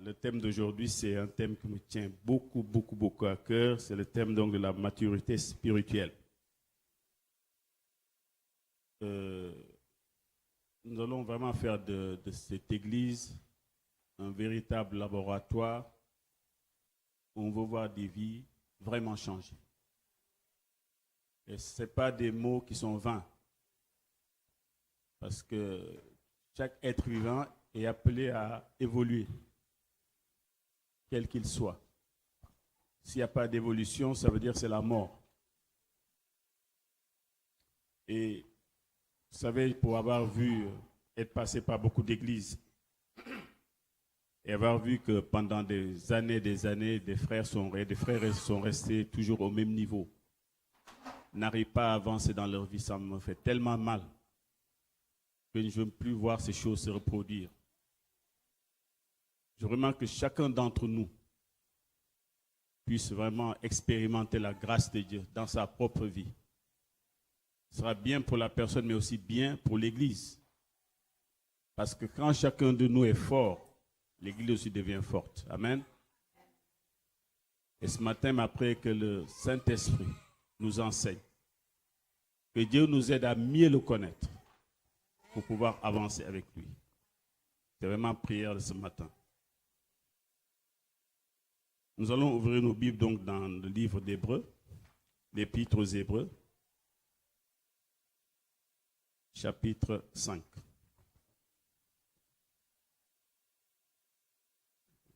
Le thème d'aujourd'hui, c'est un thème qui me tient beaucoup à cœur. C'est le thème donc de la maturité spirituelle. Nous allons vraiment faire de cette église un véritable laboratoire où on va voir des vies vraiment changer. Et ce n'est pas des mots qui sont vains. Parce que chaque être vivant est appelé à évoluer, quel qu'il soit. S'il n'y a pas d'évolution, ça veut dire que c'est la mort. Et vous savez, pour avoir vu, être passé par beaucoup d'églises, et avoir vu que pendant des années, des frères sont restés toujours au même niveau, n'arrivent pas à avancer dans leur vie, ça me fait tellement mal que je ne veux plus voir ces choses se reproduire. Je remarque que chacun d'entre nous puisse vraiment expérimenter la grâce de Dieu dans sa propre vie. Ce sera bien pour la personne, mais aussi bien pour l'Église. Parce que quand chacun de nous est fort, l'Église aussi devient forte. Amen. Et ce matin, après que le Saint-Esprit nous enseigne, que Dieu nous aide à mieux le connaître pour pouvoir avancer avec lui. C'est vraiment prière de ce matin. Nous allons ouvrir nos Bibles donc dans le livre d'Hébreux, l'Épître aux Hébreux, chapitre 5.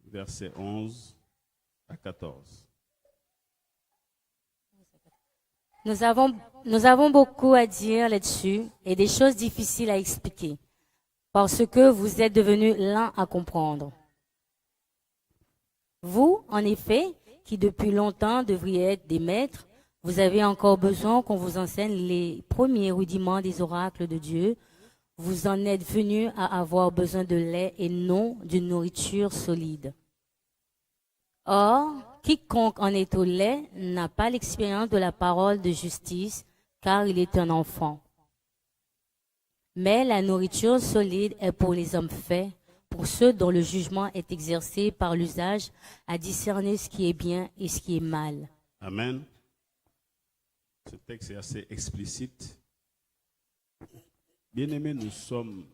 Versets 11 à 14. Nous avons beaucoup à dire là-dessus et des choses difficiles à expliquer parce que vous êtes devenus lents à comprendre. Vous, en effet, qui depuis longtemps devriez être des maîtres, vous avez encore besoin qu'on vous enseigne les premiers rudiments des oracles de Dieu. Vous en êtes venus à avoir besoin de lait et non d'une nourriture solide. Or, quiconque en est au lait n'a pas l'expérience de la parole de justice, car il est un enfant. Mais la nourriture solide est pour les hommes faits, pour ceux dont le jugement est exercé par l'usage à discerner ce qui est bien et ce qui est mal. Amen. Ce texte est assez explicite. Bien-aimés, nous sommes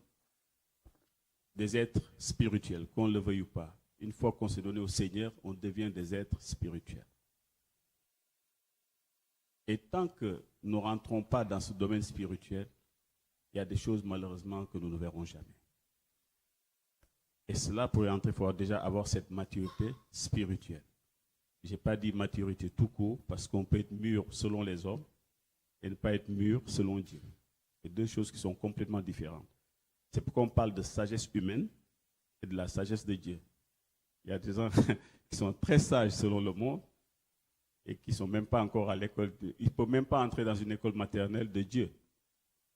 des êtres spirituels, qu'on le veuille ou pas. Une fois qu'on s'est donné au Seigneur, on devient des êtres spirituels. Et tant que nous ne rentrons pas dans ce domaine spirituel, il y a des choses malheureusement que nous ne verrons jamais. Et cela, pour y entrer, il faut déjà avoir cette maturité spirituelle. Je n'ai pas dit maturité tout court, parce qu'on peut être mûr selon les hommes et ne pas être mûr selon Dieu. C'est deux choses qui sont complètement différentes. C'est pourquoi on parle de sagesse humaine et de la sagesse de Dieu. Il y a des gens qui sont très sages selon le monde et qui ne sont même pas encore à l'école. Ils ne peuvent même pas entrer dans une école maternelle de Dieu.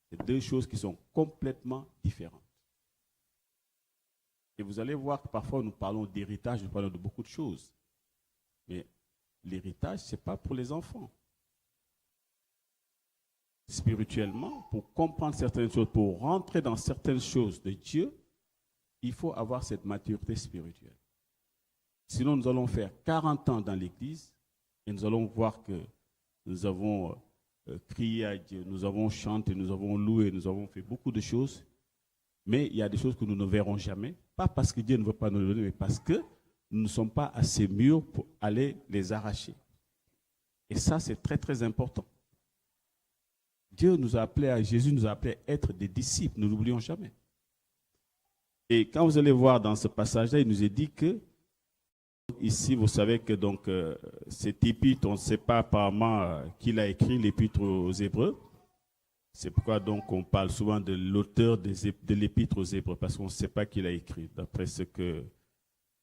C'est deux choses qui sont complètement différentes. Et vous allez voir que parfois nous parlons d'héritage, nous parlons de beaucoup de choses. Mais l'héritage, ce n'est pas pour les enfants. Spirituellement, pour comprendre certaines choses, pour rentrer dans certaines choses de Dieu, il faut avoir cette maturité spirituelle. Sinon, nous allons faire 40 ans dans l'Église et nous allons voir que nous avons crié à Dieu, nous avons chanté, nous avons loué, nous avons fait beaucoup de choses. Mais il y a des choses que nous ne verrons jamais. Pas parce que Dieu ne veut pas nous les donner, mais parce que nous ne sommes pas assez mûrs pour aller les arracher. Et ça, c'est très, très important. Dieu nous a appelés, Jésus nous a appelés à être des disciples, nous n'oublions jamais. Et quand vous allez voir dans ce passage-là, il nous est dit que, ici, vous savez que donc, cet épître, on ne sait pas apparemment qui l'a écrit, l'épître aux Hébreux. C'est pourquoi donc on parle souvent de l'auteur de l'épître aux Hébreux, parce qu'on ne sait pas qui l'a écrit, d'après ce que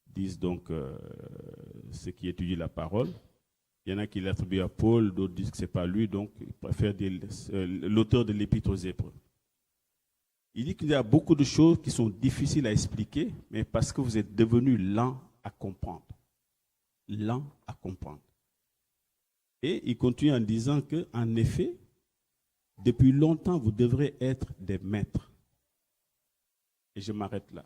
disent donc ceux qui étudient la parole. Il y en a qui l'attribuent à Paul, d'autres disent que ce n'est pas lui, donc ils préfèrent dire l'auteur de l'épître aux Hébreux. Il dit qu'il y a beaucoup de choses qui sont difficiles à expliquer, mais parce que vous êtes devenus lents à comprendre. Lents à comprendre. Et il continue en disant qu'en effet, depuis longtemps, vous devrez être des maîtres. Et je m'arrête là.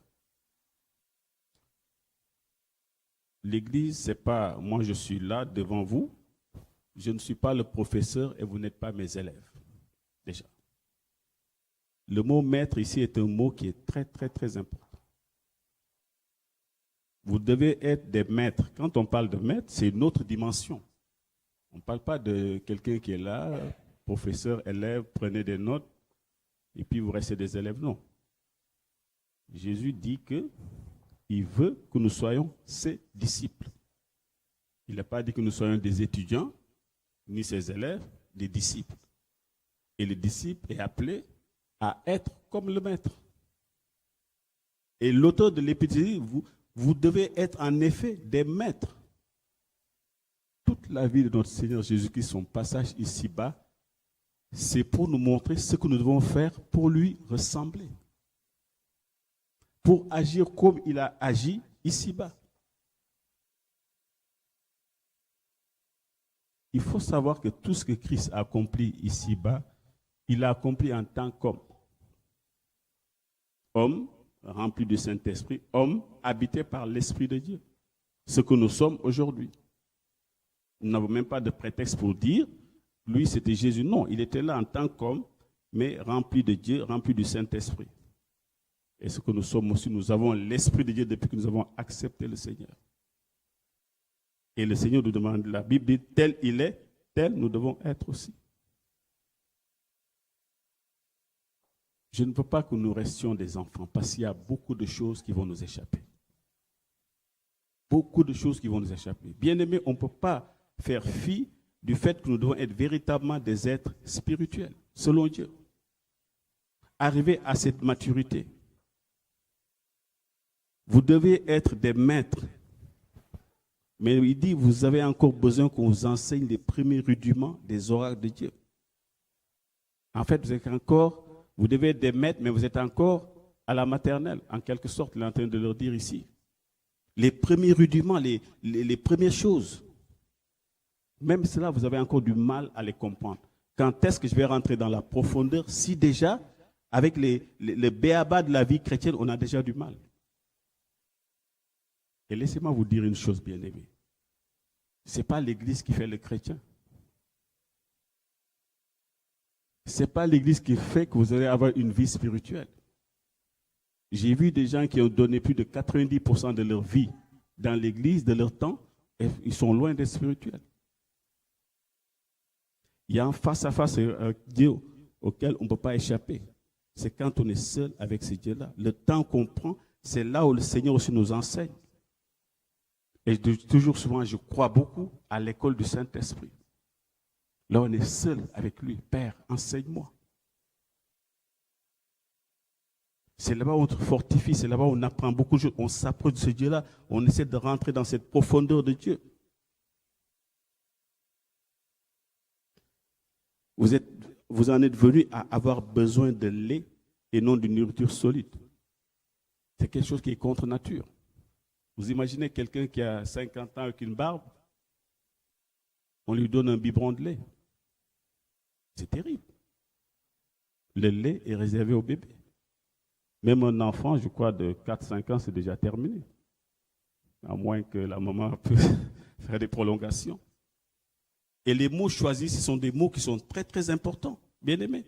L'église, c'est pas moi je suis là devant vous, je ne suis pas le professeur et vous n'êtes pas mes élèves. Déjà. Le mot maître ici est un mot qui est très, très, très important. Vous devez être des maîtres. Quand on parle de maître, c'est une autre dimension. On ne parle pas de quelqu'un qui est là, professeur, élève, prenez des notes, et puis vous restez des élèves. Non. Jésus dit qu'il veut que nous soyons ses disciples. Il n'a pas dit que nous soyons des étudiants, ni ses élèves, des disciples. Et le disciple est appelé à être comme le maître. Et l'auteur de l'épître dit, vous devez être en effet des maîtres. Toute la vie de notre Seigneur Jésus-Christ, son passage ici-bas, c'est pour nous montrer ce que nous devons faire pour lui ressembler. Pour agir comme il a agi ici-bas. Il faut savoir que tout ce que Christ a accompli ici-bas, il l'a accompli en tant qu'homme. Homme rempli du Saint-Esprit, homme habité par l'Esprit de Dieu. Ce que nous sommes aujourd'hui. Nous n'avons même pas de prétexte pour dire, lui c'était Jésus. Non, il était là en tant qu'homme, mais rempli de Dieu, rempli du Saint-Esprit. Et ce que nous sommes aussi, nous avons l'Esprit de Dieu depuis que nous avons accepté le Seigneur. Et le Seigneur nous demande, la Bible dit, tel il est, tel nous devons être aussi. Je ne veux pas que nous restions des enfants, parce qu'il y a beaucoup de choses qui vont nous échapper. Beaucoup de choses qui vont nous échapper. Bien aimé, on ne peut pas faire fi du fait que nous devons être véritablement des êtres spirituels, selon Dieu. Arriver à cette maturité, vous devez être des maîtres. Mais il dit, vous avez encore besoin qu'on vous enseigne les premiers rudiments des oracles de Dieu. En fait, vous devez être des maîtres, mais vous êtes encore à la maternelle. En quelque sorte, il est en train de leur dire ici. Les premiers rudiments, les premières choses. Même cela, vous avez encore du mal à les comprendre. Quand est-ce que je vais rentrer dans la profondeur si déjà, avec le béaba de la vie chrétienne, on a déjà du mal? Et laissez-moi vous dire une chose, bien-aimée. Ce n'est pas l'Église qui fait le chrétien. Ce n'est pas l'Église qui fait que vous allez avoir une vie spirituelle. J'ai vu des gens qui ont donné plus de 90% de leur vie dans l'Église, de leur temps, et ils sont loin d'être spirituels. Il y a un face-à-face avec Dieu auquel on ne peut pas échapper. C'est quand on est seul avec ce Dieu-là. Le temps qu'on prend, c'est là où le Seigneur aussi nous enseigne. Et toujours souvent, je crois beaucoup à l'école du Saint-Esprit. Là, on est seul avec lui. Père, enseigne-moi. C'est là-bas où on se fortifie, c'est là-bas où on apprend beaucoup de choses. On s'approche de ce Dieu-là, on essaie de rentrer dans cette profondeur de Dieu. Vous en êtes venu à avoir besoin de lait et non d'une nourriture solide. C'est quelque chose qui est contre nature. Vous imaginez quelqu'un qui a 50 ans avec une barbe, on lui donne un biberon de lait. C'est terrible. Le lait est réservé au bébé. Même un enfant, je crois, de 4-5 ans, c'est déjà terminé. À moins que la maman puisse faire des prolongations. Et les mots choisis, ce sont des mots qui sont très, très importants, bien aimés.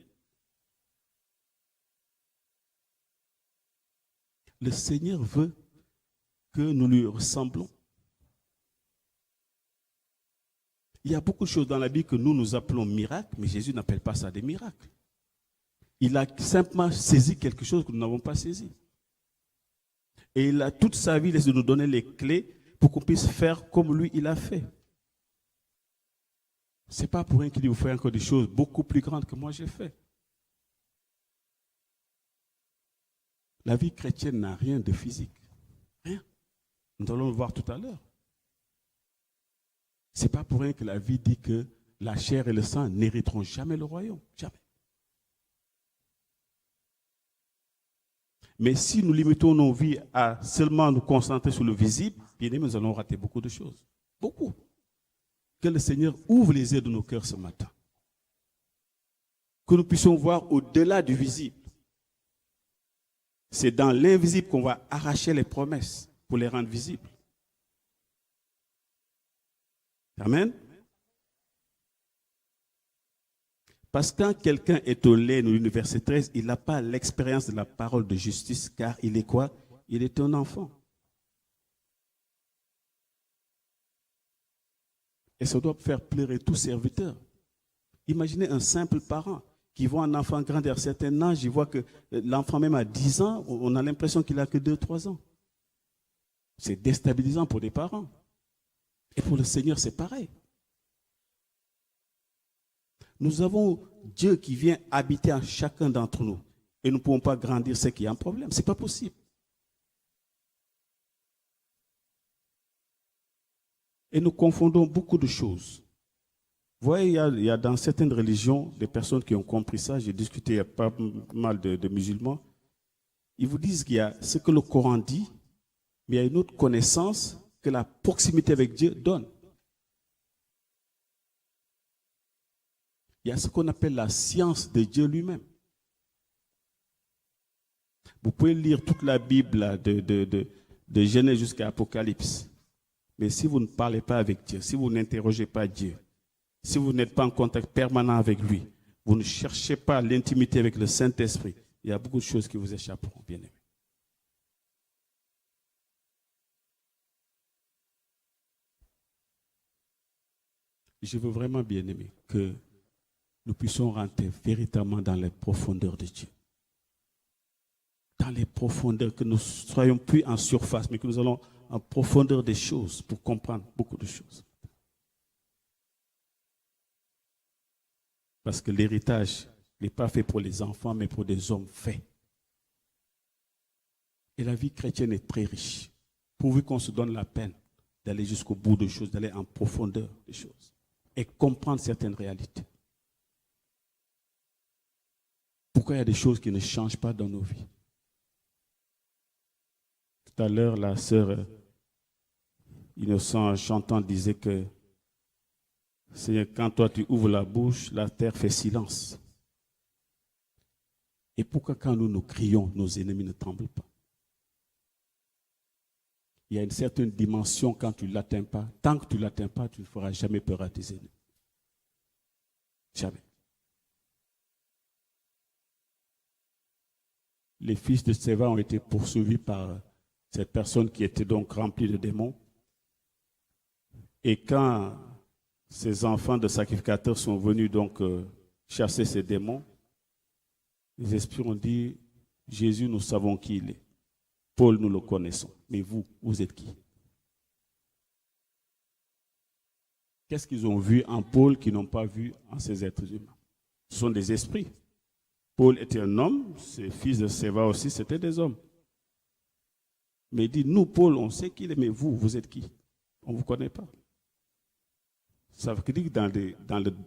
Le Seigneur veut que nous lui ressemblons. Il y a beaucoup de choses dans la Bible que nous appelons miracles, mais Jésus n'appelle pas ça des miracles. Il a simplement saisi quelque chose que nous n'avons pas saisi. Et il a toute sa vie laissé nous donner les clés pour qu'on puisse faire comme lui, il a fait. Ce n'est pas pour rien qu'il dit, vous ferez encore des choses beaucoup plus grandes que moi j'ai fait. La vie chrétienne n'a rien de physique. Rien. Nous allons le voir tout à l'heure. Ce n'est pas pour rien que la vie dit que la chair et le sang n'hériteront jamais le royaume. Jamais. Mais si nous limitons nos vies à seulement nous concentrer sur le visible, bien aimé, nous allons rater beaucoup de choses. Beaucoup. Que le Seigneur ouvre les yeux de nos cœurs ce matin. Que nous puissions voir au-delà du visible. C'est dans l'invisible qu'on va arracher les promesses pour les rendre visibles. Amen. Parce que quand quelqu'un est au lait, au verset 13, il n'a pas l'expérience de la parole de justice, car il est quoi? Il est un enfant. Et ça doit faire pleurer tout serviteur. Imaginez un simple parent qui voit un enfant grandir à un certain âge, il voit que l'enfant même à 10 ans, on a l'impression qu'il n'a que 2-3 ans. C'est déstabilisant pour les parents. Et pour le Seigneur, c'est pareil. Nous avons Dieu qui vient habiter en chacun d'entre nous. Et nous ne pouvons pas grandir, c'est qu'il y a un problème. Ce n'est pas possible. Et nous confondons beaucoup de choses. Vous voyez, il y a dans certaines religions des personnes qui ont compris ça. J'ai discuté avec pas mal de musulmans. Ils vous disent qu'il y a ce que le Coran dit, mais il y a une autre connaissance que la proximité avec Dieu donne. Il y a ce qu'on appelle la science de Dieu lui-même. Vous pouvez lire toute la Bible là, de Genèse jusqu'à Apocalypse. Mais si vous ne parlez pas avec Dieu, si vous n'interrogez pas Dieu, si vous n'êtes pas en contact permanent avec lui, vous ne cherchez pas l'intimité avec le Saint-Esprit, il y a beaucoup de choses qui vous échapperont, bien aimés. Je veux vraiment, bien aimé, que nous puissions rentrer véritablement dans les profondeurs de Dieu. Dans les profondeurs, que nous ne soyons plus en surface, mais que nous allons en profondeur des choses pour comprendre beaucoup de choses. Parce que l'héritage n'est pas fait pour les enfants, mais pour des hommes faits. Et la vie chrétienne est très riche, pourvu qu'on se donne la peine d'aller jusqu'au bout des choses, d'aller en profondeur des choses et comprendre certaines réalités. Pourquoi il y a des choses qui ne changent pas dans nos vies? Tout à l'heure, la sœur Innocent chantant disait que Seigneur, quand toi tu ouvres la bouche, la terre fait silence. Et pourquoi quand nous crions, nos ennemis ne tremblent pas? Il y a une certaine dimension quand tu ne l'atteins pas. Tant que tu ne l'atteins pas, tu ne feras jamais peur à tes ennemis. Jamais. Les fils de Séva ont été poursuivis par cette personne qui était donc remplie de démons. Et quand ces enfants de sacrificateurs sont venus donc chasser ces démons, les esprits ont dit, Jésus, nous savons qui il est. Paul, nous le connaissons. Mais vous, vous êtes qui? Qu'est-ce qu'ils ont vu en Paul qu'ils n'ont pas vu en ces êtres humains? Ce sont des esprits. Paul était un homme, ses fils de Séva aussi, c'était des hommes. Mais il dit, nous, Paul, on sait qui il est, mais vous, vous êtes qui? On ne vous connaît pas. Ça veut dire que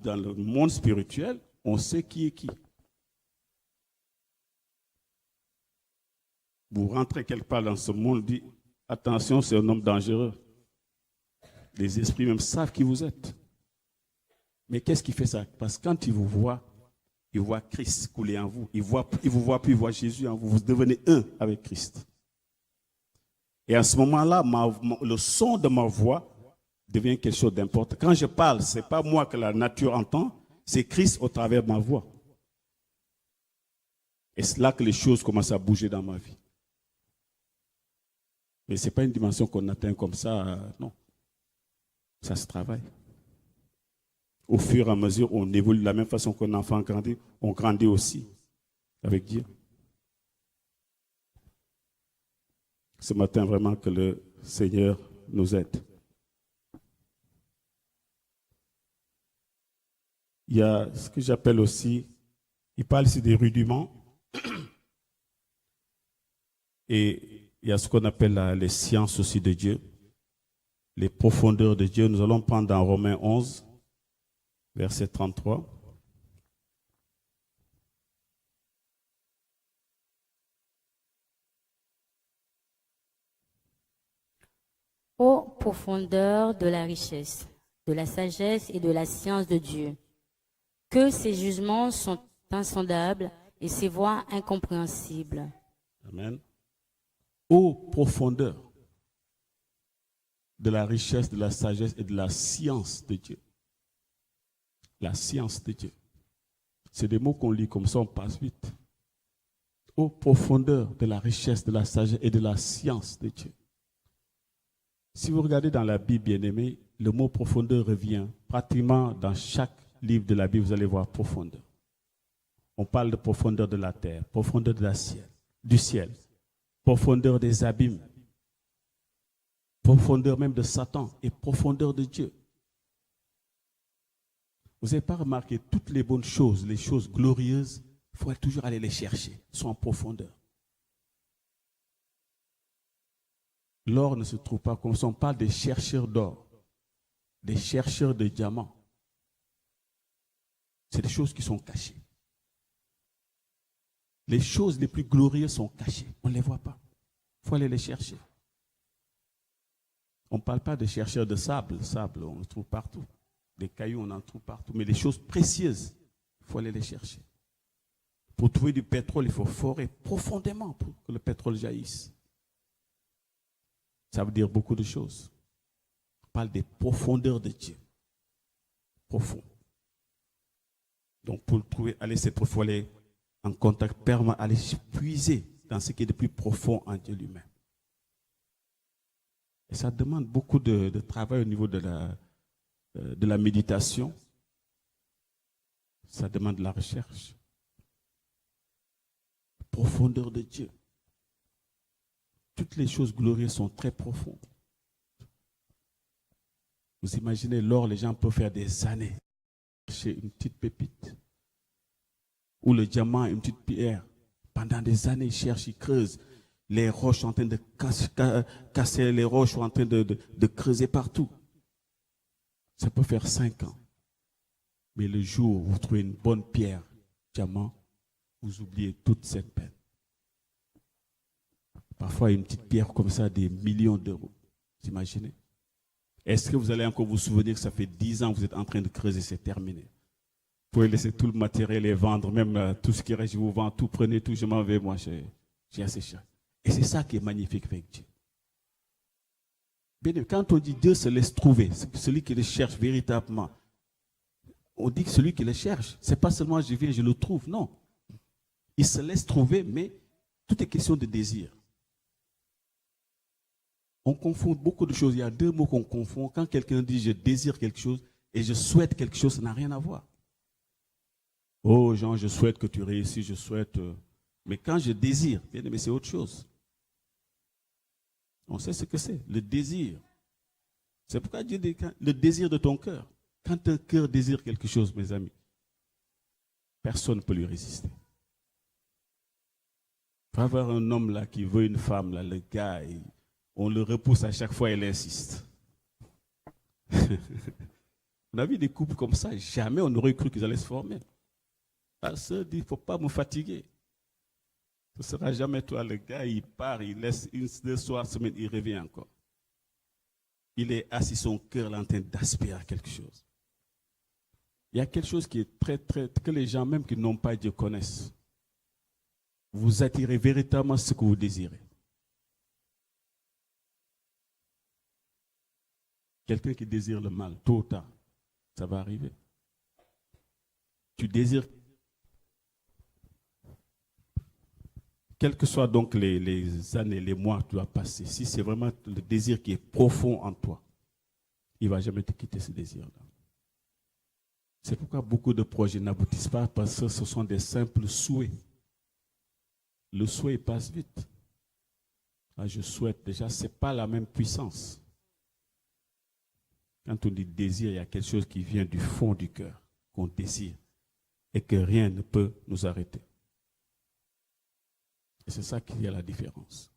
dans le monde spirituel, on sait qui est qui. Vous rentrez quelque part dans ce monde, dit, attention, c'est un homme dangereux. Les esprits même savent qui vous êtes. Mais qu'est-ce qui fait ça? Parce que quand ils vous voient Christ couler en vous. Ils vous voient plus, ils voient Jésus en vous. Vous devenez un avec Christ. Et à ce moment-là, le son de ma voix devient quelque chose d'important. Quand je parle, ce n'est pas moi que la nature entend, c'est Christ au travers de ma voix. Et c'est là que les choses commencent à bouger dans ma vie. Mais ce n'est pas une dimension qu'on atteint comme ça, non. Ça se travaille. Au fur et à mesure, on évolue de la même façon qu'un enfant grandit, on grandit aussi avec Dieu. Ce matin, vraiment que le Seigneur nous aide. Il y a ce que j'appelle aussi, il parle ici des rudiments, et il y a ce qu'on appelle les sciences aussi de Dieu, les profondeurs de Dieu. Nous allons prendre dans Romains 11, verset 33. Ô profondeur de la richesse, de la sagesse et de la science de Dieu, que ses jugements sont insondables et ses voies incompréhensibles. Amen. Ô profondeur. de la richesse, de la sagesse et de la science de Dieu. La science de Dieu. C'est des mots qu'on lit comme ça, on passe vite. Aux profondeurs de la richesse, de la sagesse et de la science de Dieu. Si vous regardez dans la Bible, bien-aimé, le mot profondeur revient pratiquement dans chaque livre de la Bible, vous allez voir profondeur. On parle de profondeur de la terre, profondeur de du ciel, profondeur des abîmes, profondeur même de Satan et profondeur de Dieu. Vous n'avez pas remarqué toutes les bonnes choses, les choses glorieuses, il faut toujours aller les chercher, elles sont en profondeur. L'or ne se trouve pas comme ça, on parle des chercheurs d'or, des chercheurs de diamants. C'est des choses qui sont cachées. Les choses les plus glorieuses sont cachées, on ne les voit pas. Il faut aller les chercher. On ne parle pas de chercheurs de sable, le sable, on le trouve partout. Des cailloux, on en trouve partout. Mais les choses précieuses, il faut aller les chercher. Pour trouver du pétrole, il faut forer profondément pour que le pétrole jaillisse. Ça veut dire beaucoup de choses. On parle des profondeurs de Dieu. Profond. Donc pour le trouver, aller cette profond, aller en contact permanent, aller puiser dans ce qui est de plus profond en Dieu lui-même. Et ça demande beaucoup de travail au niveau de la méditation. Ça demande de la recherche. Profondeur de Dieu. Toutes les choses glorieuses sont très profondes. Vous imaginez l'or, les gens peuvent faire des années chercher une petite pépite. Ou le diamant, une petite pierre. Pendant des années, ils cherchent, ils creusent. Les roches sont en train de casser, les roches sont en train de creuser partout. Ça peut faire 5 ans. Mais le jour où vous trouvez une bonne pierre, diamant, vous oubliez toute cette peine. Parfois, une petite pierre comme ça, des millions d'euros. Vous imaginez? Est-ce que vous allez encore vous souvenir que ça fait 10 ans que vous êtes en train de creuser, c'est terminé? Vous pouvez laisser tout le matériel et vendre, même tout ce qui reste, je vous vends tout, prenez tout, je m'en vais, moi, j'ai assez cher. Et c'est ça qui est magnifique avec Dieu. Bien, quand on dit Dieu se laisse trouver, celui qui le cherche véritablement, on dit que celui qui le cherche, ce n'est pas seulement je viens, je le trouve, non. Il se laisse trouver, mais tout est question de désir. On confond beaucoup de choses. Il y a 2 mots qu'on confond. Quand quelqu'un dit je désire quelque chose et je souhaite quelque chose, ça n'a rien à voir. Oh Jean, je souhaite que tu réussisses, je souhaite... Mais quand je désire, bien aimé, c'est autre chose. On sait ce que c'est, le désir. C'est pourquoi Dieu dit le désir de ton cœur. Quand un cœur désire quelque chose, mes amis, personne ne peut lui résister. Il faut avoir un homme là qui veut une femme, là, le gars, on le repousse à chaque fois, il insiste. On a vu des couples comme ça, jamais on n'aurait cru qu'ils allaient se former. La sœur dit, il ne faut pas me fatiguer. Ce ne sera jamais toi, le gars, il part, il laisse 1-2 soirs, semaine, il revient encore. Il est assis, son cœur là, en train d'aspirer à quelque chose. Il y a quelque chose qui est que les gens, même qui n'ont pas Dieu, connaissent. Vous attirez véritablement ce que vous désirez. Quelqu'un qui désire le mal, tôt ou tard, ça va arriver. Tu désires, quelles que soient donc les années, les mois que tu vas passer, si c'est vraiment le désir qui est profond en toi, il ne va jamais te quitter ce désir-là. C'est pourquoi beaucoup de projets n'aboutissent pas, parce que ce sont des simples souhaits. Le souhait passe vite. Là, je souhaite déjà, ce n'est pas la même puissance. Quand on dit désir, il y a quelque chose qui vient du fond du cœur, qu'on désire, et que rien ne peut nous arrêter. Et c'est ça qui est la différence.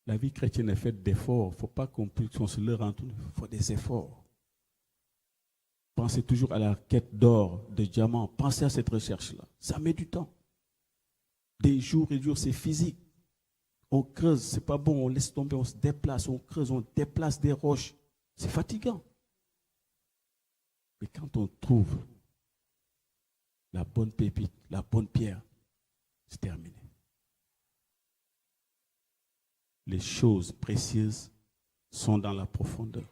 La vie chrétienne est faite d'efforts. Il ne faut pas qu'on se leurre en tout. Il faut des efforts. Pensez toujours à la quête d'or, de diamants. Pensez à cette recherche-là. Ça met du temps. Des jours et des jours, c'est physique. On creuse, c'est pas bon, on laisse tomber, on se déplace, on creuse, on déplace des roches. C'est fatigant. Mais quand on trouve la bonne pépite, la bonne pierre, c'est terminé. Les choses précieuses sont dans la profondeur.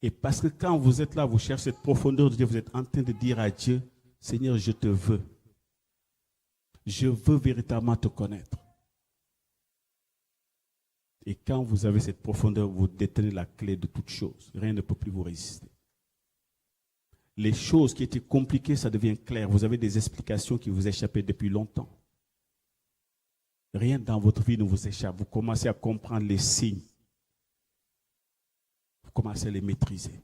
Et parce que quand vous êtes là, vous cherchez cette profondeur de Dieu, vous êtes en train de dire à Dieu, Seigneur, je te veux. Je veux véritablement te connaître. Et quand vous avez cette profondeur, vous détenez la clé de toute chose. Rien ne peut plus vous résister. Les choses qui étaient compliquées, ça devient clair. Vous avez des explications qui vous échappaient depuis longtemps. Rien dans votre vie ne vous échappe. Vous commencez à comprendre les signes. Vous commencez à les maîtriser.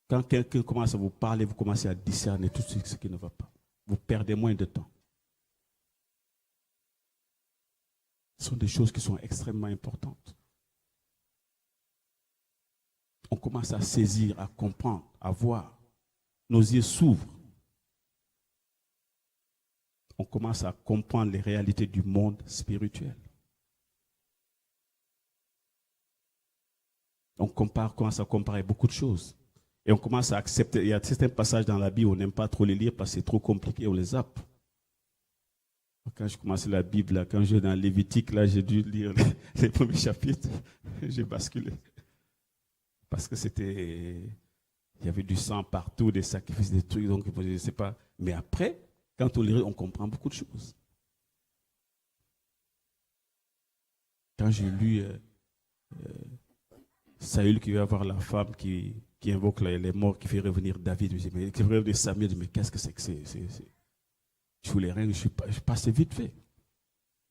Quand quelqu'un commence à vous parler, vous commencez à discerner tout ce qui ne va pas. Vous perdez moins de temps. Ce sont des choses qui sont extrêmement importantes. On commence à saisir, à comprendre, à voir. Nos yeux s'ouvrent. On commence à comprendre les réalités du monde spirituel. On commence à comparer beaucoup de choses. Et on commence à accepter. Il y a certains passages dans la Bible où on n'aime pas trop les lire parce que c'est trop compliqué, on les zappe. Quand je commençais la Bible, là, quand j'étais dans Lévitique, là, j'ai dû lire les premiers chapitres. J'ai basculé. Parce que il y avait du sang partout, des sacrifices, des trucs, donc je ne sais pas. Mais après, quand on lit, on comprend beaucoup de choses. Quand j'ai lu Saül qui veut avoir la femme qui invoque les morts, qui fait revenir David, qui fait revenir Samuel, mais qu'est-ce que c'est que c'est? Je voulais rien, je passais vite fait.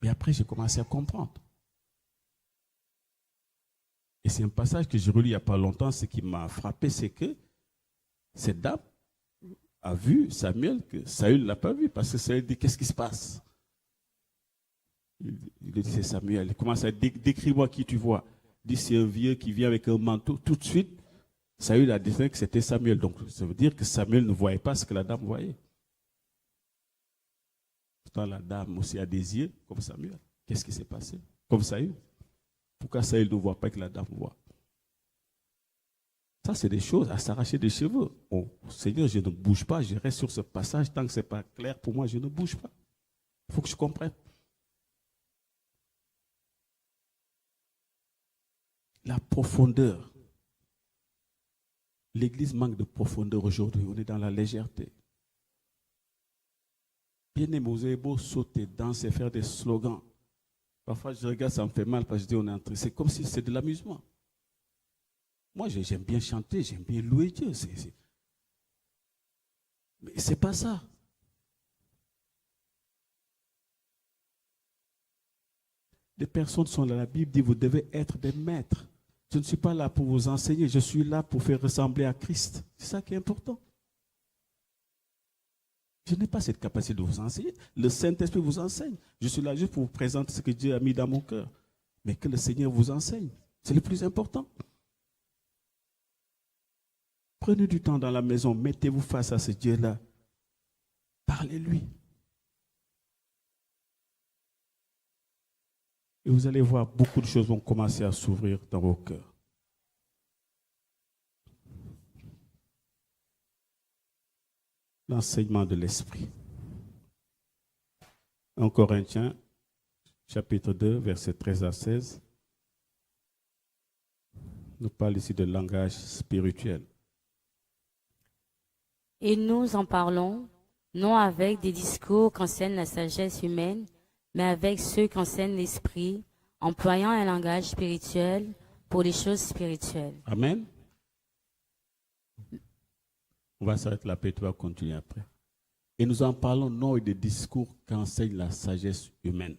Mais après, j'ai commencé à comprendre. Et c'est un passage que j'ai relu il n'y a pas longtemps. Ce qui m'a frappé, c'est que cette dame a vu Samuel que Saül ne l'a pas vu. Parce que Saül dit, qu'est-ce qui se passe? Il dit, c'est Samuel. Il commence à dire, décris-moi qui tu vois. Il dit, c'est un vieux qui vient avec un manteau. Tout de suite, Saül a dit que c'était Samuel. Donc, ça veut dire que Samuel ne voyait pas ce que la dame voyait. Pourtant, la dame aussi a des yeux comme Samuel. Qu'est-ce qui s'est passé? Comme Saül. Pourquoi Saül ne voit pas que la dame voit? Ça, c'est des choses à s'arracher des cheveux. Oh, Seigneur, je ne bouge pas, je reste sur ce passage. Tant que ce n'est pas clair pour moi, je ne bouge pas. Il faut que je comprenne. La profondeur. L'Église manque de profondeur aujourd'hui. On est dans la légèreté. Bien-aimés, vous avez beau sauter, danser, faire des slogans. Parfois, je regarde, ça me fait mal parce que je dis, on est entré. C'est comme si c'était de l'amusement. Moi, j'aime bien chanter, j'aime bien louer Dieu. Mais ce n'est pas ça. Les personnes sont dans la Bible, dit, vous devez être des maîtres. Je ne suis pas là pour vous enseigner, je suis là pour faire ressembler à Christ. C'est ça qui est important. Je n'ai pas cette capacité de vous enseigner. Le Saint-Esprit vous enseigne. Je suis là juste pour vous présenter ce que Dieu a mis dans mon cœur. Mais que le Seigneur vous enseigne. C'est le plus important. Prenez du temps dans la maison. Mettez-vous face à ce Dieu-là. Parlez-lui. Et vous allez voir, beaucoup de choses vont commencer à s'ouvrir dans vos cœurs. L'enseignement de l'esprit. En Corinthiens, chapitre 2, versets 13 à 16, nous parle ici de langage spirituel. Et nous en parlons, non avec des discours qu'enseigne la sagesse humaine, mais avec ceux qu'enseigne l'esprit, employant un langage spirituel pour les choses spirituelles. Amen. On va s'arrêter là, puis tu vas continuer après. Et nous en parlons non avec des discours qu'enseigne la sagesse humaine.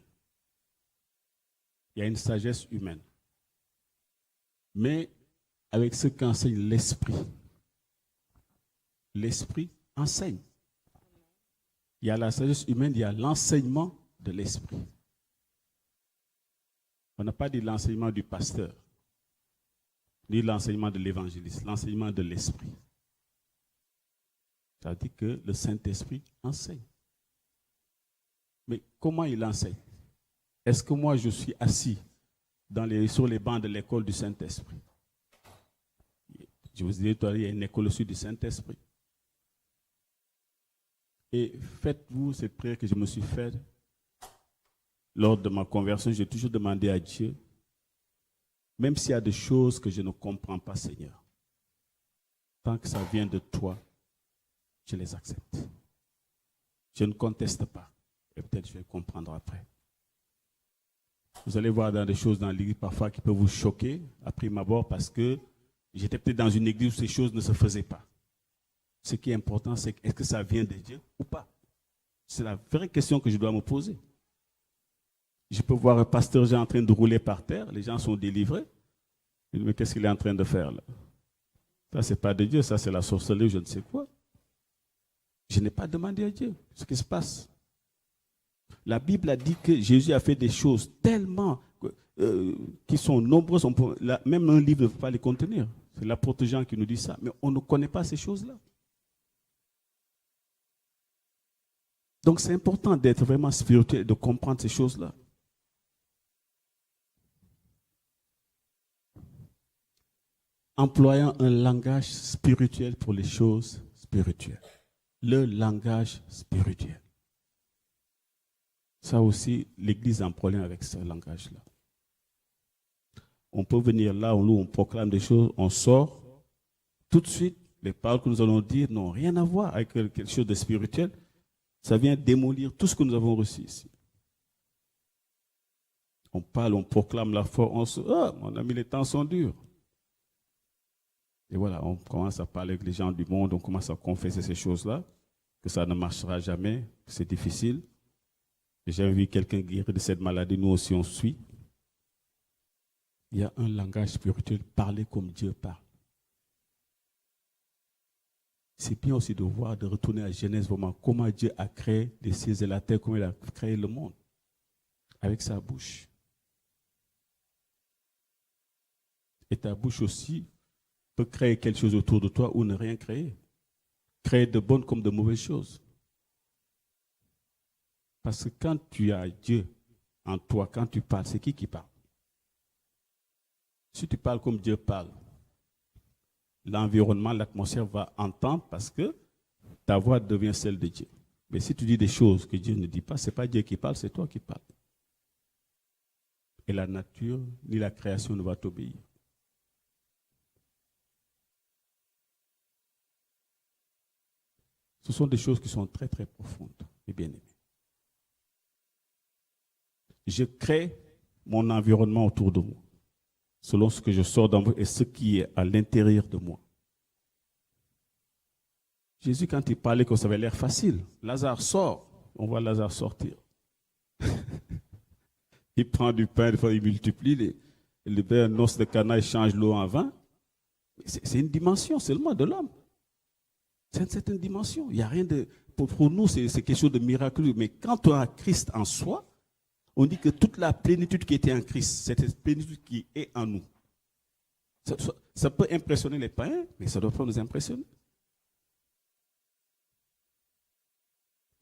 Il y a une sagesse humaine. Mais avec ce qu'enseigne l'esprit. L'esprit enseigne. Il y a la sagesse humaine, il y a l'enseignement de l'esprit. On n'a pas dit l'enseignement du pasteur, ni l'enseignement de l'évangéliste, l'enseignement de l'esprit. Ça veut dire que le Saint-Esprit enseigne. Mais comment il enseigne? Est-ce que moi je suis assis sur les bancs de l'école du Saint-Esprit? Je vous disais tout à l'heure, il y a une école aussi du Saint-Esprit. Et faites-vous cette prière que je me suis faite lors de ma conversion. J'ai toujours demandé à Dieu Même s'il y a des choses que je ne comprends pas, Seigneur, tant que ça vient de toi, je les accepte. Je ne conteste pas. Et peut-être je vais comprendre après. Vous allez voir dans des choses dans l'église parfois qui peuvent vous choquer à prime abord parce que j'étais peut-être dans une église où ces choses ne se faisaient pas. Ce qui est important, c'est est-ce que ça vient de Dieu ou pas? C'est la vraie question que je dois me poser. Je peux voir un pasteur Jean en train de rouler par terre, les gens sont délivrés. Je dis, mais qu'est-ce qu'il est en train de faire là? Ça, ce n'est pas de Dieu, ça c'est la sorcellerie, je ne sais quoi. Je n'ai pas demandé à Dieu ce qui se passe. La Bible a dit que Jésus a fait des choses tellement qui sont nombreuses, même un livre ne peut pas les contenir. C'est l'apôtre Jean qui nous dit ça, mais on ne connaît pas ces choses-là. Donc c'est important d'être vraiment spirituel et de comprendre ces choses-là. Employant un langage spirituel pour les choses spirituelles. Le langage spirituel. Ça aussi, l'Église a un problème avec ce langage-là. On peut venir là où on proclame des choses, on sort, tout de suite, les paroles que nous allons dire n'ont rien à voir avec quelque chose de spirituel. Ça vient démolir tout ce que nous avons reçu ici. On parle, on proclame la foi, on se dit, ah, mon ami, les temps sont durs. Et voilà, on commence à parler avec les gens du monde, on commence à confesser ces choses-là, que ça ne marchera jamais, que c'est difficile. J'ai vu quelqu'un guéri de cette maladie, nous aussi on suit. Il y a un langage spirituel, parler comme Dieu parle. C'est bien aussi de voir, de retourner à Genèse, vraiment, comment Dieu a créé les cieux et la terre, comment il a créé le monde, avec sa bouche. Et ta bouche aussi peut créer quelque chose autour de toi ou ne rien créer. Créer de bonnes comme de mauvaises choses. Parce que quand tu as Dieu en toi, quand tu parles, c'est qui parle? Si tu parles comme Dieu parle, l'environnement, l'atmosphère va entendre parce que ta voix devient celle de Dieu. Mais si tu dis des choses que Dieu ne dit pas, ce n'est pas Dieu qui parle, c'est toi qui parles. Et la nature ni la création ne va t'obéir. Ce sont des choses qui sont très très profondes et bien aimées. Je crée mon environnement autour de moi, selon ce que je sors dans moi et ce qui est à l'intérieur de moi. Jésus, quand il parlait que ça avait l'air facile, Lazare sort, on voit Lazare sortir. Il prend du pain, il multiplie, il fait un os de Cana, il change l'eau en vin. C'est une dimension seulement de l'homme. C'est une certaine dimension. Il n'y a rien de. Pour nous, c'est quelque chose de miraculeux. Mais quand on a Christ en soi, on dit que toute la plénitude qui était en Christ, c'est cette plénitude qui est en nous. Ça peut impressionner les païens, mais ça ne doit pas nous impressionner.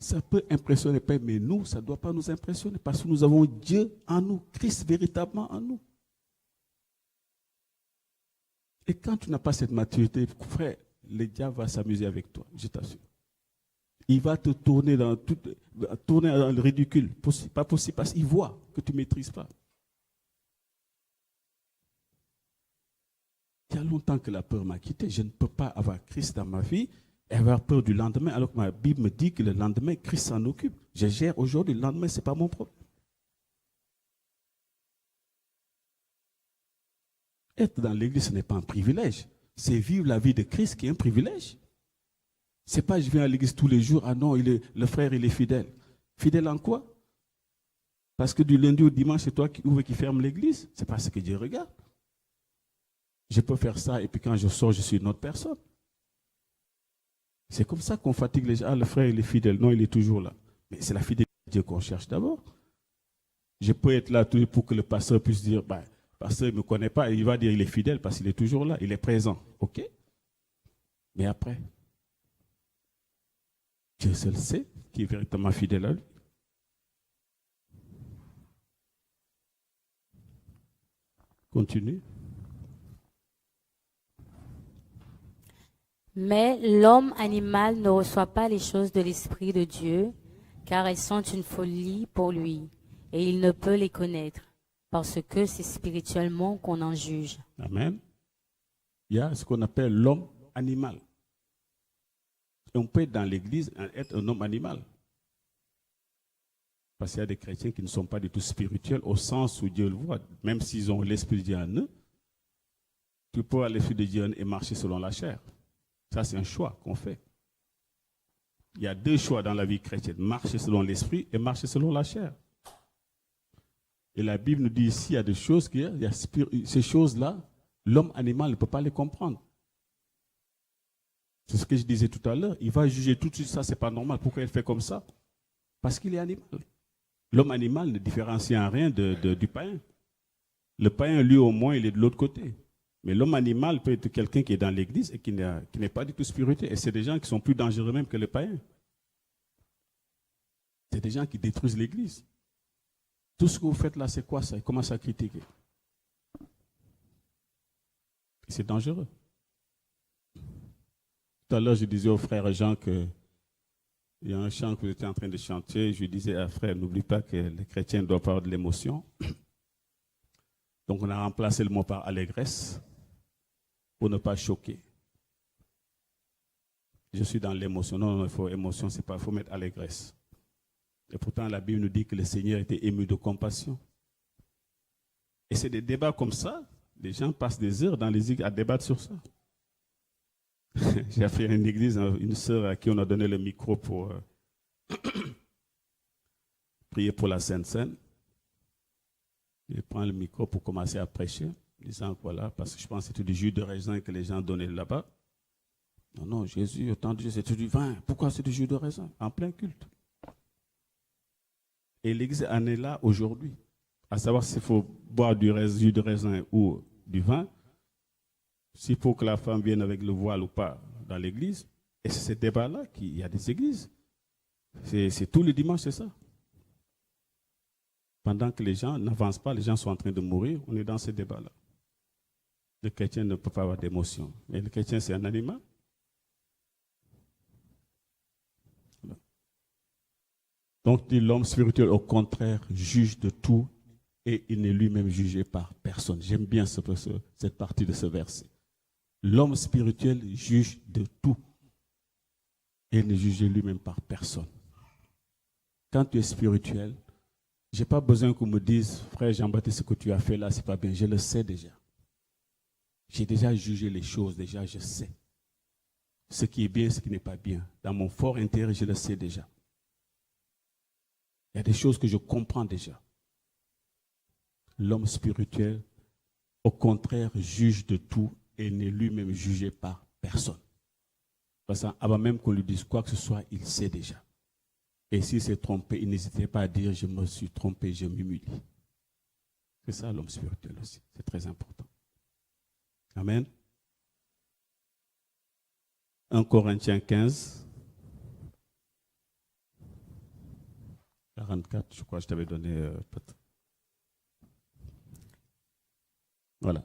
Ça peut impressionner les païens, mais nous, ça ne doit pas nous impressionner parce que nous avons Dieu en nous, Christ véritablement en nous. Et quand tu n'as pas cette maturité, frère, le diable va s'amuser avec toi, je t'assure. Il va te tourner dans le ridicule. Pas possible parce qu'il voit que tu ne maîtrises pas. Il y a longtemps que la peur m'a quitté. Je ne peux pas avoir Christ dans ma vie et avoir peur du lendemain, alors que ma Bible me dit que le lendemain, Christ s'en occupe. Je gère aujourd'hui, le lendemain, ce n'est pas mon problème. Être dans l'église, ce n'est pas un privilège. C'est vivre la vie de Christ qui est un privilège. Ce n'est pas je viens à l'église tous les jours, ah non, le frère, il est fidèle. Fidèle en quoi? Parce que du lundi au dimanche, c'est toi qui ouvre et qui ferme l'église. C'est pas ce que Dieu regarde. Je peux faire ça et puis quand je sors, je suis une autre personne. C'est comme ça qu'on fatigue les gens. Ah, le frère, il est fidèle. Non, il est toujours là. Mais c'est la fidélité de Dieu qu'on cherche d'abord. Je peux être là pour que le pasteur puisse dire, bah, le pasteur ne me connaît pas, il va dire il est fidèle parce qu'il est toujours là, il est présent. OK? Mais après, Dieu seul sait qui est véritablement fidèle à lui. Continue. Mais l'homme animal ne reçoit pas les choses de l'Esprit de Dieu, car elles sont une folie pour lui, et il ne peut les connaître, parce que c'est spirituellement qu'on en juge. Amen. Il y a ce qu'on appelle l'homme animal. Et on peut être dans l'église et être un homme animal. Parce qu'il y a des chrétiens qui ne sont pas du tout spirituels au sens où Dieu le voit. Même s'ils ont l'Esprit de Dieu en eux, tu peux avoir l'Esprit de Dieu et marcher selon la chair. Ça, c'est un choix qu'on fait. Il y a deux choix dans la vie chrétienne. Marcher selon l'Esprit et marcher selon la chair. Et la Bible nous dit ici, il y a des choses, ces choses-là, l'homme animal ne peut pas les comprendre. C'est ce que je disais tout à l'heure. Il va juger tout de suite, ça, c'est pas normal. Pourquoi il fait comme ça? Parce qu'il est animal. L'homme animal ne différencie en rien du païen. Le païen, lui, au moins, il est de l'autre côté. Mais l'homme animal peut être quelqu'un qui est dans l'église et qui n'est pas du tout spirituel. Et c'est des gens qui sont plus dangereux même que les païens. C'est des gens qui détruisent l'église. Tout ce que vous faites là, c'est quoi ça? Ils commencent à critiquer. Et c'est dangereux. Tout à l'heure, je disais au frère Jean qu'il y a un chant que vous étiez en train de chanter. Je lui disais, frère, n'oublie pas que les chrétiens doivent avoir de l'émotion. Donc, on a remplacé le mot par allégresse pour ne pas choquer. Je suis dans l'émotion. Non, il faut émotion, c'est pas, il faut mettre allégresse. Et pourtant, la Bible nous dit que le Seigneur était ému de compassion. Et c'est des débats comme ça. Les gens passent des heures dans les églises à débattre sur ça. J'ai fait une église, une sœur à qui on a donné le micro pour prier pour la Sainte Seine. Je prends le micro pour commencer à prêcher, disant voilà, parce que je pense que c'était du jus de raisin que les gens donnaient là-bas. Non, non, Jésus, autant de Dieu, c'était du vin. Pourquoi c'est du jus de raisin? En plein culte. Et l'église en est là aujourd'hui. À savoir s'il faut boire du jus de raisin ou du vin, s'il faut que la femme vienne avec le voile ou pas dans l'église. Et c'est ce débat-là qu'il y a des églises. C'est tous les dimanches, c'est ça. Pendant que les gens n'avancent pas, les gens sont en train de mourir, on est dans ce débat-là. Le chrétien ne peut pas avoir d'émotion. Mais le chrétien, c'est un animal. Donc, l'homme spirituel, au contraire, juge de tout et il n'est lui-même jugé par personne. J'aime bien cette partie de ce verset. L'homme spirituel juge de tout et il n'est jugé lui-même par personne. Quand tu es spirituel, je n'ai pas besoin qu'on me dise, frère Jean-Baptiste, ce que tu as fait là, ce n'est pas bien. Je le sais déjà. J'ai déjà jugé les choses, déjà je sais. Ce qui est bien, ce qui n'est pas bien. Dans mon fort intérieur, je le sais déjà. Il y a des choses que je comprends déjà. L'homme spirituel, au contraire, juge de tout et n'est lui-même jugé par personne. Parce qu'avant même qu'on lui dise quoi que ce soit, il sait déjà. Et s'il s'est trompé, il n'hésitait pas à dire « je me suis trompé, je m'humilie ». C'est ça l'homme spirituel aussi, c'est très important. Amen. 1 Corinthiens 15, 44, je crois que je t'avais donné peut-être. Voilà.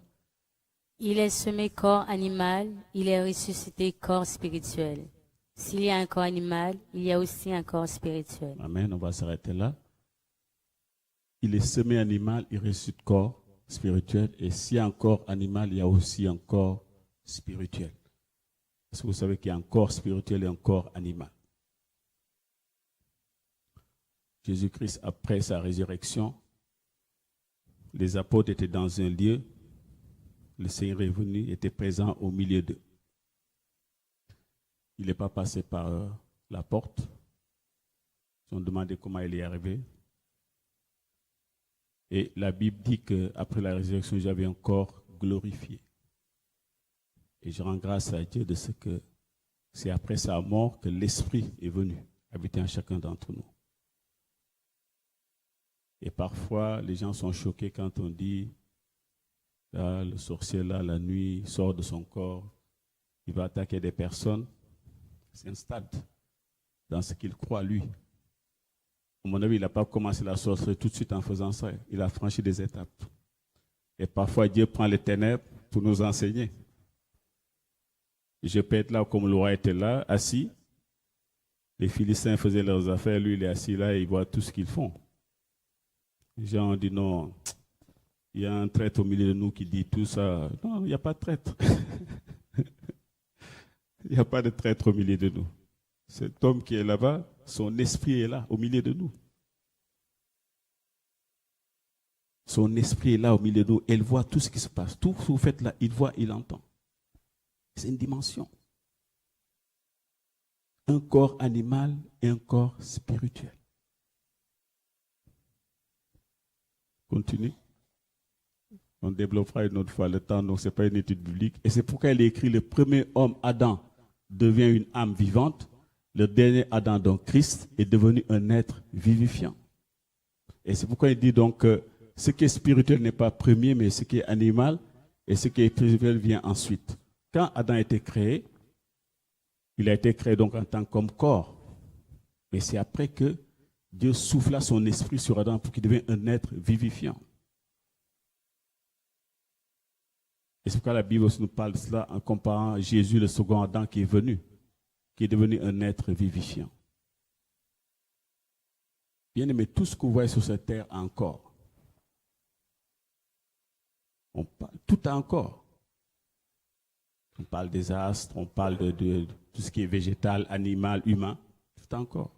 Il est semé corps animal, il est ressuscité corps spirituel. S'il y a un corps animal, il y a aussi un corps spirituel. Amen, on va s'arrêter là. Il est semé animal, il ressuscite corps spirituel. Et s'il y a un corps animal, il y a aussi un corps spirituel. Parce que vous savez qu'il y a un corps spirituel et un corps animal. Jésus-Christ, après sa résurrection, les apôtres étaient dans un lieu, le Seigneur est venu, était présent au milieu d'eux. Il n'est pas passé par la porte. Ils ont demandé comment il est arrivé. Et la Bible dit qu'après la résurrection, j'avais un corps glorifié. Et je rends grâce à Dieu de ce que c'est après sa mort que l'Esprit est venu habiter en chacun d'entre nous. Et parfois, les gens sont choqués quand on dit là, le sorcier, là, la nuit, sort de son corps, il va attaquer des personnes. C'est un stade dans ce qu'il croit, lui. À mon avis, il n'a pas commencé la sorcellerie tout de suite en faisant ça. Il a franchi des étapes. Et parfois, Dieu prend les ténèbres pour nous enseigner. Je peux être là comme le roi était là, assis. Les Philistins faisaient leurs affaires. Lui, il est assis là et il voit tout ce qu'ils font. Les gens ont dit non, il y a un traître au milieu de nous qui dit tout ça. Non, il n'y a pas de traître. Il n'y a pas de traître au milieu de nous. Cet homme qui est là-bas, son esprit est là, au milieu de nous. Son esprit est là au milieu de nous. Elle voit tout ce qui se passe. Tout ce que vous faites là, il voit, il entend. C'est une dimension. Un corps animal et un corps spirituel. Continue. On développera une autre fois le temps, donc ce n'est pas une étude biblique. Et c'est pourquoi il est écrit, le premier homme, Adam, devient une âme vivante. Le dernier Adam, donc Christ, est devenu un être vivifiant. Et c'est pourquoi il dit donc que ce qui est spirituel n'est pas premier, mais ce qui est animal, et ce qui est spirituel vient ensuite. Quand Adam a été créé, il a été créé donc en tant qu'homme corps. Mais c'est après que Dieu souffla son esprit sur Adam pour qu'il devienne un être vivifiant. Et c'est pourquoi la Bible aussi nous parle de cela en comparant Jésus, le second Adam, qui est venu, qui est devenu un être vivifiant. Bien aimé, tout ce que vous voyez sur cette terre a un corps. Tout a un corps. On parle des astres, on parle de tout ce qui est végétal, animal, humain, tout a un corps.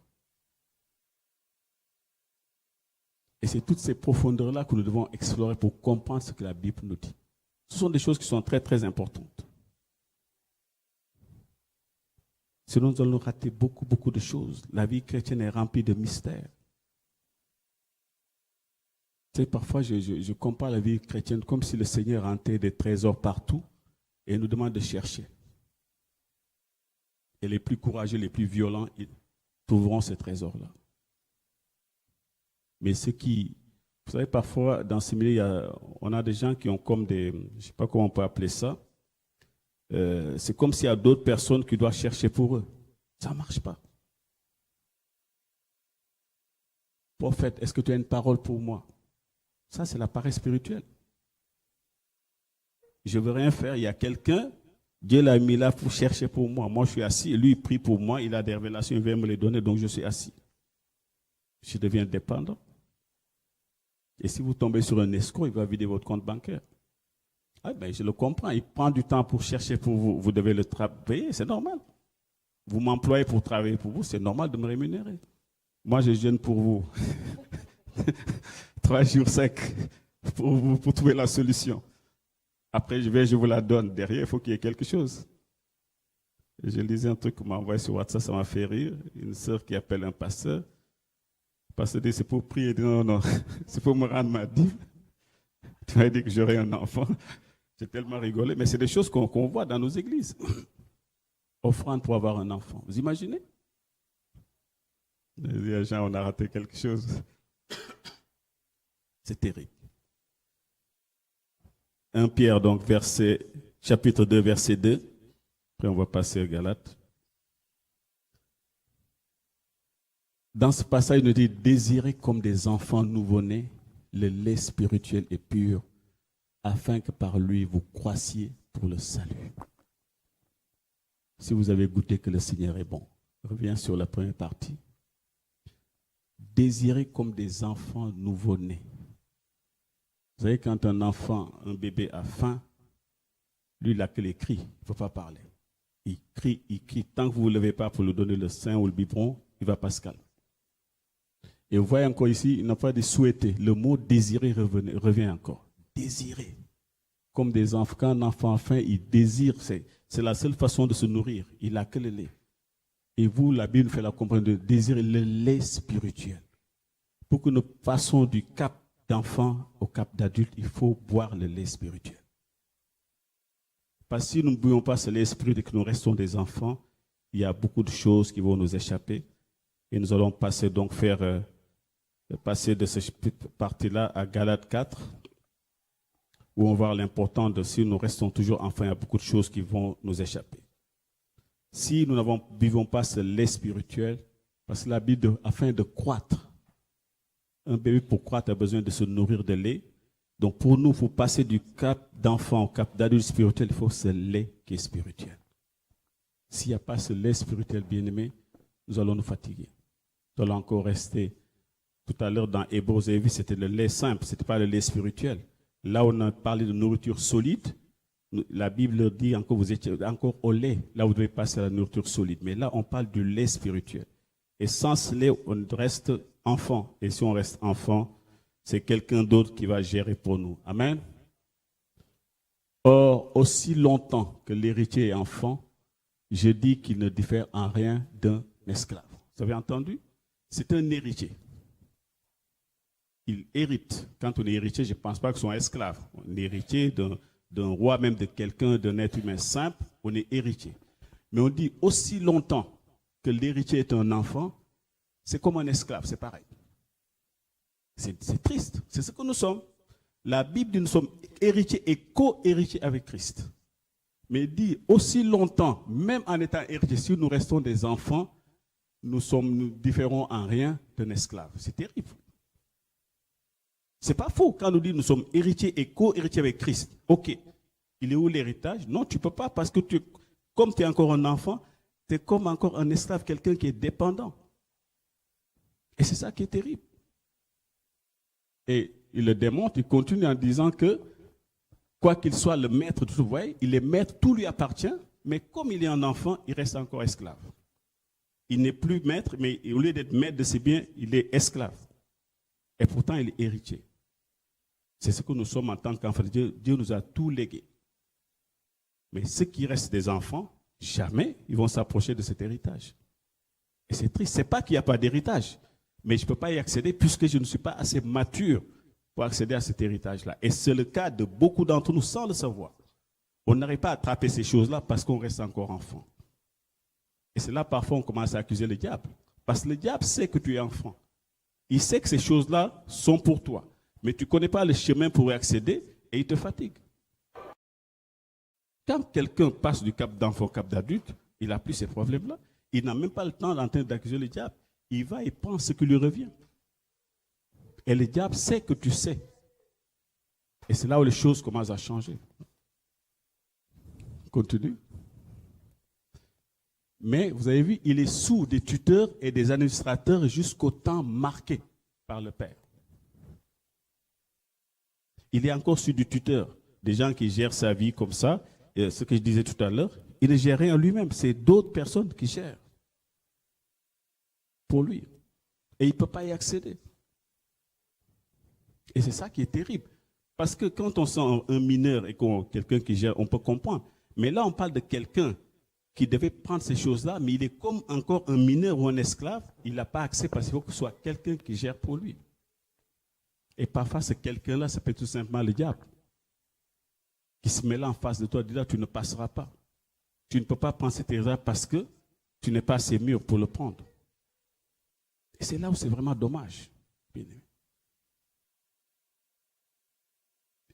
Et c'est toutes ces profondeurs-là que nous devons explorer pour comprendre ce que la Bible nous dit. Ce sont des choses qui sont très, très importantes. Sinon, nous allons rater beaucoup, beaucoup de choses. La vie chrétienne est remplie de mystères. Tu sais, parfois, je compare la vie chrétienne comme si le Seigneur rentrait des trésors partout et nous demande de chercher. Et les plus courageux, les plus violents, ils trouveront ces trésors-là. Mais ce qui... Vous savez, parfois, dans ces milieux, on a des gens qui ont comme des... Je ne sais pas comment on peut appeler ça. C'est comme s'il y a d'autres personnes qui doivent chercher pour eux. Ça ne marche pas. Prophète, est-ce que tu as une parole pour moi? Ça, c'est la paresse spirituelle. Je ne veux rien faire. Il y a quelqu'un, Dieu l'a mis là pour chercher pour moi. Moi, je suis assis. Et lui, il prie pour moi. Il a des révélations. Il vient me les donner. Donc, je suis assis. Je deviens dépendant. Et si vous tombez sur un escroc, il va vider votre compte bancaire. Ah ben, je le comprends. Il prend du temps pour chercher pour vous. Vous devez le payer. C'est normal. Vous m'employez pour travailler pour vous. C'est normal de me rémunérer. Moi, je gêne pour vous. 3 jours secs pour trouver la solution. Après, je vous la donne. Derrière, il faut qu'il y ait quelque chose. Je lisais un truc qu'on m'a envoyé sur WhatsApp, ça m'a fait rire. Une sœur qui appelle un pasteur. Le pasteur dit, c'est pour prier. Il dit, non, c'est pour me rendre ma dîme. Tu m'as dit que j'aurais un enfant. J'ai tellement rigolé. Mais c'est des choses qu'on voit dans nos églises. Offrande pour avoir un enfant. Vous imaginez? Il y a gens, on a raté quelque chose. C'est terrible. 1 Pierre, donc, chapitre 2, verset 2. Après, on va passer aux Galates. Dans ce passage, il nous dit, désirez comme des enfants nouveau-nés le lait spirituel et pur, afin que par lui vous croissiez pour le salut. Si vous avez goûté que le Seigneur est bon, reviens sur la première partie. Désirez comme des enfants nouveau-nés. Vous savez, quand un enfant, un bébé a faim, lui, il n'a que les cris, il ne faut pas parler. Il crie. Tant que vous ne levez pas pour lui donner le sein ou le biberon, il ne va pas se calmer. Et vous voyez encore ici, il n'a pas de souhaiter. Le mot désirer revient encore. Désirer. Comme des enfants, quand un enfant a faim, il désire. C'est la seule façon de se nourrir. Il n'a que le lait. Et vous, la Bible fait la comprendre de désirer le lait spirituel. Pour que nous passions du cap d'enfant au cap d'adulte, il faut boire le lait spirituel. Parce que si nous ne buvons pas ce lait spirituel et que nous restons des enfants, il y a beaucoup de choses qui vont nous échapper. Et nous allons passer donc passer de cette partie-là à Galates 4, où on voit l'important de si nous restons toujours enfants, il y a beaucoup de choses qui vont nous échapper. Si nous ne buvons pas ce lait spirituel, parce que la Bible, afin de croître, un bébé pour croître a besoin de se nourrir de lait. Donc pour nous, il faut passer du cap d'enfant au cap d'adulte spirituel, il faut ce lait qui est spirituel. S'il n'y a pas ce lait spirituel bien-aimé, nous allons nous fatiguer. Nous allons encore rester. Tout à l'heure dans Hébreux, vous avez vu, c'était le lait simple, ce n'était pas le lait spirituel. Là, on a parlé de nourriture solide. La Bible dit encore, vous étiez encore au lait. Là, vous devez passer à la nourriture solide. Mais là, on parle du lait spirituel. Et sans ce lait, on reste enfant. Et si on reste enfant, c'est quelqu'un d'autre qui va gérer pour nous. Amen. Or, aussi longtemps que l'héritier est enfant, je dis qu'il ne diffère en rien d'un esclave. Vous avez entendu? C'est un héritier. Il hérite. Quand on est héritier, je ne pense pas que ce soit un esclave. On est héritier d'un roi, même de quelqu'un, d'un être humain simple, on est héritier. Mais on dit aussi longtemps que l'héritier est un enfant, c'est comme un esclave, c'est pareil. C'est triste, c'est ce que nous sommes. La Bible dit que nous sommes héritiers et co-héritiers avec Christ. Mais il dit aussi longtemps, même en étant héritiers, si nous restons des enfants, nous différons en rien d'un esclave. C'est terrible. C'est pas faux quand on nous dit que nous sommes héritiers et co-héritiers avec Christ. Ok, il est où l'héritage? Non, tu ne peux pas parce que comme tu es encore un enfant, tu es comme encore un esclave, quelqu'un qui est dépendant. Et c'est ça qui est terrible. Et il le démontre, il continue en disant que, quoi qu'il soit le maître de tout, vous voyez, il est maître, tout lui appartient, mais comme il est un enfant, il reste encore esclave. Il n'est plus maître, mais au lieu d'être maître de ses biens, il est esclave. Et pourtant, il est héritier. C'est ce que nous sommes en tant qu'enfants de Dieu. Dieu nous a tout légué. Mais ceux qui restent des enfants, jamais ils vont s'approcher de cet héritage. Et c'est triste. Ce n'est pas qu'il n'y a pas d'héritage, mais je ne peux pas y accéder puisque je ne suis pas assez mature pour accéder à cet héritage-là. Et c'est le cas de beaucoup d'entre nous sans le savoir. On n'arrive pas à attraper ces choses-là parce qu'on reste encore enfant. Et c'est là parfois on commence à accuser le diable. Parce que le diable sait que tu es enfant. Il sait que ces choses-là sont pour toi. Mais tu ne connais pas le chemin pour y accéder et il te fatigue. Quand quelqu'un passe du cap d'enfant au cap d'adulte, il n'a plus ces problèmes-là. Il n'a même pas le temps d'accuser le diable. Il va et prend ce qui lui revient. Et le diable sait que tu sais. Et c'est là où les choses commencent à changer. Continue. Mais vous avez vu, il est sous des tuteurs et des administrateurs jusqu'au temps marqué par le Père. Il est encore sous du tuteur, des gens qui gèrent sa vie comme ça. Et ce que je disais tout à l'heure, il ne gère rien lui-même, c'est d'autres personnes qui gèrent pour lui. Et il ne peut pas y accéder. Et c'est ça qui est terrible. Parce que quand on sent un mineur et quelqu'un qui gère, on peut comprendre. Mais là, on parle de quelqu'un qui devait prendre ces choses-là, mais il est comme encore un mineur ou un esclave. Il n'a pas accès parce qu'il faut que ce soit quelqu'un qui gère pour lui. Et parfois, ce quelqu'un-là, ça peut être tout simplement le diable qui se met là en face de toi et dit là, tu ne passeras pas. Tu ne peux pas prendre cet héritage parce que tu n'es pas assez mûr pour le prendre. Et c'est là où c'est vraiment dommage.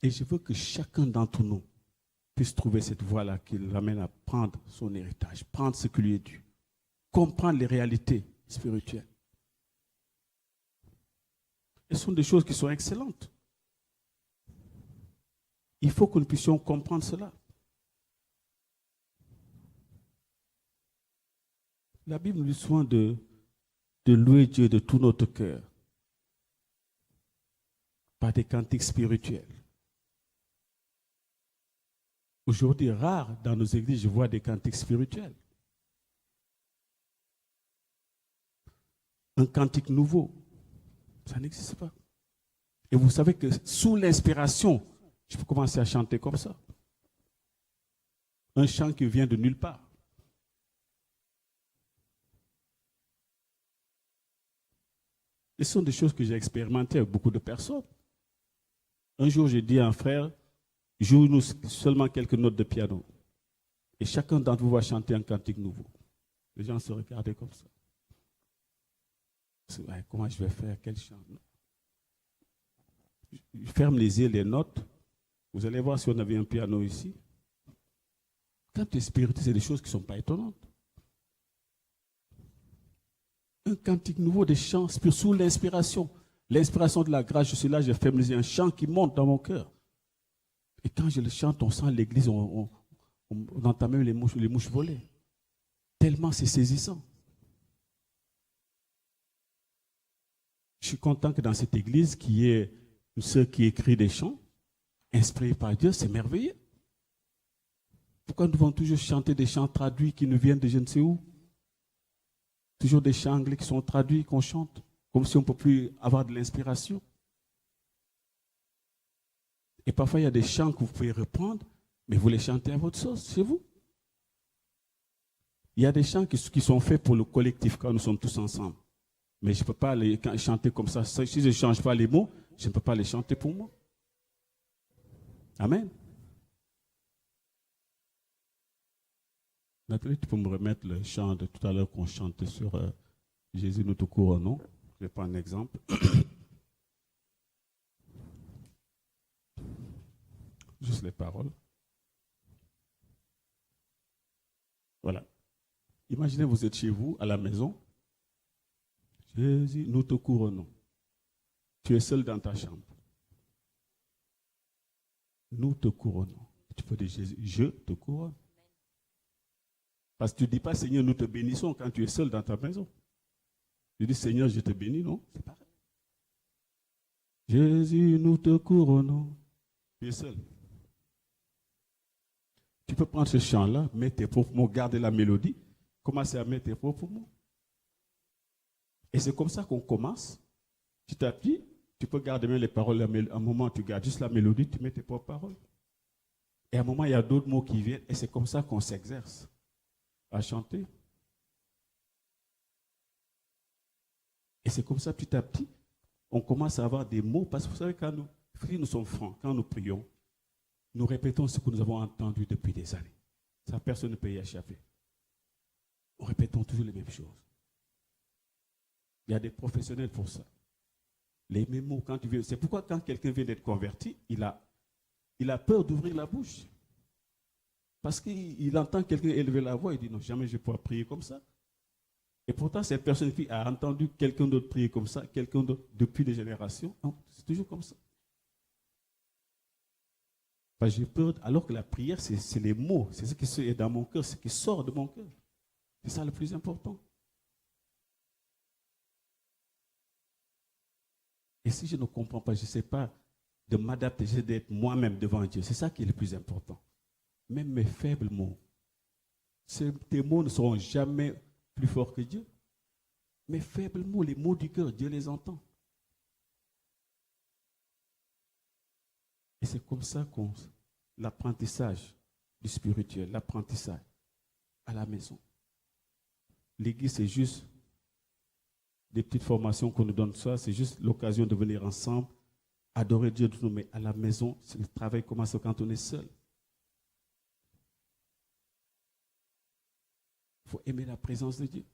Et je veux que chacun d'entre nous puisse trouver cette voie-là qui l'amène à prendre son héritage, prendre ce qui lui est dû, comprendre les réalités spirituelles. Et ce sont des choses qui sont excellentes. Il faut que nous puissions comprendre cela. La Bible nous dit souvent de louer Dieu de tout notre cœur par des cantiques spirituels. Aujourd'hui, rare dans nos églises, je vois des cantiques spirituels. Un cantique nouveau, ça n'existe pas. Et vous savez que sous l'inspiration, je peux commencer à chanter comme ça. Un chant qui vient de nulle part. Et ce sont des choses que j'ai expérimentées avec beaucoup de personnes. Un jour, j'ai dit à un frère, joue-nous seulement quelques notes de piano. Et chacun d'entre vous va chanter un cantique nouveau. Les gens se regardaient comme ça. Ouais, comment je vais faire? Quel chant? Je ferme les yeux, les notes. Vous allez voir si on avait un piano ici. Quand tu es spirituel, c'est des choses qui ne sont pas étonnantes. Un cantique nouveau, des chants sous l'inspiration. L'inspiration de la grâce, je suis là, je ferme les yeux, un chant qui monte dans mon cœur. Et quand je le chante, on sent l'église, on entend même les mouches voler. Tellement c'est saisissant. Je suis content que dans cette église, qu'il y ait une sœur qui écrit des chants. inspirés par Dieu, c'est merveilleux. Pourquoi nous devons toujours chanter des chants traduits qui nous viennent de je ne sais où? Toujours des chants anglais qui sont traduits, qu'on chante, comme si on ne peut plus avoir de l'inspiration. Et parfois, il y a des chants que vous pouvez reprendre, mais vous les chantez à votre sauce, chez vous. Il y a des chants qui sont faits pour le collectif, quand nous sommes tous ensemble. Mais je ne peux pas les chanter comme ça. Si je ne change pas les mots, je ne peux pas les chanter pour moi. Amen. Nathalie, tu peux me remettre le chant de tout à l'heure qu'on chantait sur Jésus, nous te couronnons. Je vais prendre un exemple. Juste les paroles. Voilà. Imaginez, vous êtes chez vous, à la maison. Jésus, nous te couronnons. Tu es seul dans ta chambre. Nous te couronnons. Tu peux dire Jésus, je te couronne. Parce que tu ne dis pas Seigneur, nous te bénissons quand tu es seul dans ta maison. Tu dis Seigneur, je te bénis, non? C'est pareil. Jésus, nous te couronnons. Tu es seul. Tu peux prendre ce chant-là, mettre tes propres mots, garder la mélodie, commencer à mettre tes propres mots. Et c'est comme ça qu'on commence. Petit à petit, tu peux garder même les paroles. À un moment, tu gardes juste la mélodie, tu mets tes propres paroles. Et à un moment, il y a d'autres mots qui viennent. Et c'est comme ça qu'on s'exerce à chanter. Et c'est comme ça, petit à petit, on commence à avoir des mots. Parce que vous savez, quand nous sommes francs, quand nous prions, nous répétons ce que nous avons entendu depuis des années. Ça, personne ne peut y échapper. Nous répétons toujours les mêmes choses. Il y a des professionnels pour ça. Les mêmes mots, quand tu viens. C'est pourquoi quand quelqu'un vient d'être converti, il a peur d'ouvrir la bouche. Parce qu'il entend quelqu'un élever la voix, il dit non, jamais je pourrai prier comme ça. Et pourtant, cette personne qui a entendu quelqu'un d'autre prier comme ça, quelqu'un d'autre depuis des générations, non, c'est toujours comme ça. Parce que j'ai peur, alors que la prière, c'est les mots, c'est ce qui est dans mon cœur, ce qui sort de mon cœur. C'est ça le plus important. Et si je ne comprends pas, je ne sais pas de m'adapter, j'essaie d'être moi-même devant Dieu. C'est ça qui est le plus important. Même mes faibles mots. Tes mots ne seront jamais plus forts que Dieu. Mes faibles mots, les mots du cœur, Dieu les entend. Et c'est comme ça qu'on l'apprentissage du spirituel, l'apprentissage à la maison. L'église, c'est juste des petites formations qu'on nous donne ça, c'est juste l'occasion de venir ensemble, adorer Dieu de nous, mais à la maison, le travail commence quand on est seul. Il faut aimer la présence de Dieu.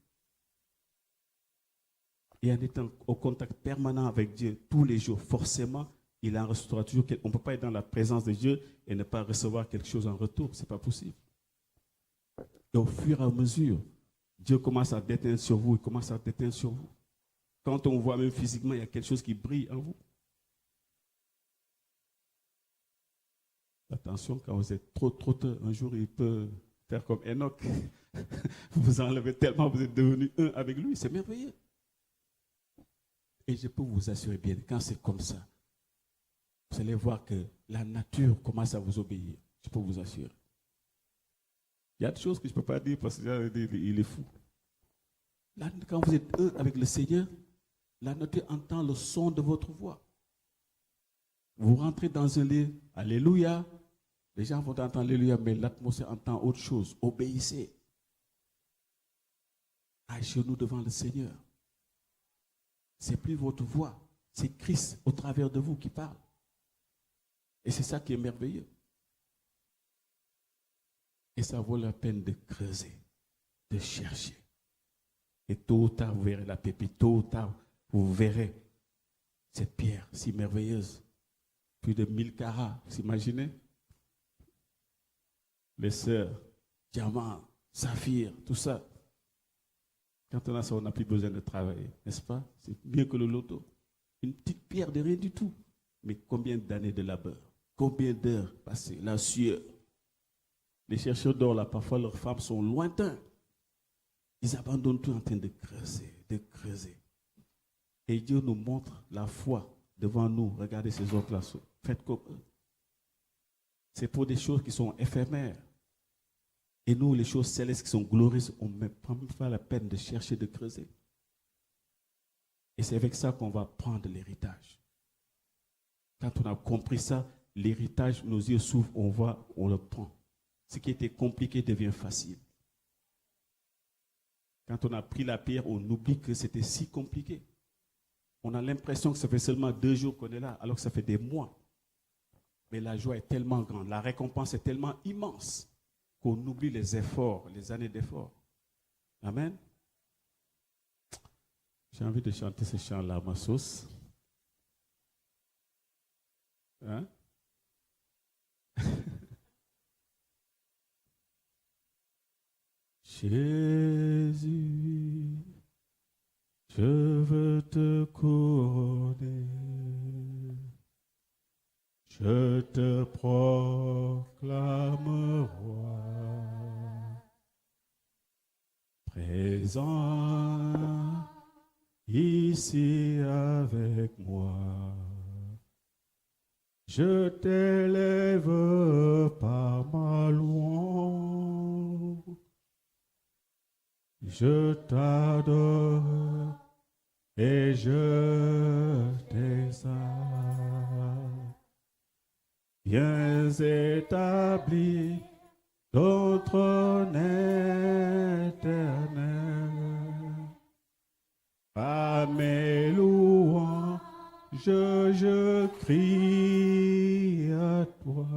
Et en étant au contact permanent avec Dieu tous les jours, forcément, il en restera toujours. On ne peut pas être dans la présence de Dieu et ne pas recevoir quelque chose en retour. Ce n'est pas possible. Et au fur et à mesure, Dieu commence à déteindre sur vous, il commence à déteindre sur vous. Quand on voit même physiquement, il y a quelque chose qui brille en vous. Attention, quand vous êtes trop tôt, un jour, il peut faire comme Enoch. Vous enlevez tellement, vous êtes devenu un avec lui. C'est merveilleux. Et je peux vous assurer bien, quand c'est comme ça, vous allez voir que la nature commence à vous obéir. Je peux vous assurer. Il y a des choses que je ne peux pas dire parce qu'il est fou. Là, quand vous êtes un avec le Seigneur, la nature entend le son de votre voix. Vous rentrez dans un lieu, alléluia. Les gens vont entendre alléluia, mais l'atmosphère entend autre chose. Obéissez. À genoux devant le Seigneur. C'est plus votre voix, c'est Christ au travers de vous qui parle. Et c'est ça qui est merveilleux. Et ça vaut la peine de creuser, de chercher. Et tôt ou tard, vous verrez la pépite. Tôt ou tard, vous verrez cette pierre si merveilleuse. Plus de 1000 carats, vous imaginez? Les sœurs, diamants, saphirs, tout ça. Quand on a ça, on n'a plus besoin de travailler, n'est-ce pas? C'est mieux que le loto. Une petite pierre de rien du tout. Mais combien d'années de labeur? Combien d'heures passées? La sueur. Les chercheurs d'or, là, parfois leurs femmes sont lointains. Ils abandonnent tout en train de creuser, de creuser. Et Dieu nous montre la foi devant nous. Regardez ces autres-là. Faites comme eux. C'est pour des choses qui sont éphémères. Et nous, les choses célestes qui sont glorieuses, on ne prend pas la peine de chercher, de creuser. Et c'est avec ça qu'on va prendre l'héritage. Quand on a compris ça, l'héritage, nos yeux s'ouvrent, on voit, on le prend. Ce qui était compliqué devient facile. Quand on a pris la pierre, on oublie que c'était si compliqué. On a l'impression que ça fait seulement 2 jours qu'on est là, alors que ça fait des mois. Mais la joie est tellement grande, la récompense est tellement immense qu'on oublie les efforts, les années d'efforts. Amen. J'ai envie de chanter ce chant-là à ma sauce. Hein? Jésus, je veux te couronner, je te proclame roi, présent ici avec moi. Je t'élève par ma louange, je t'adore et je t'exalte. Viens établir ton trône éternel. Par mes louanges, je crie à toi.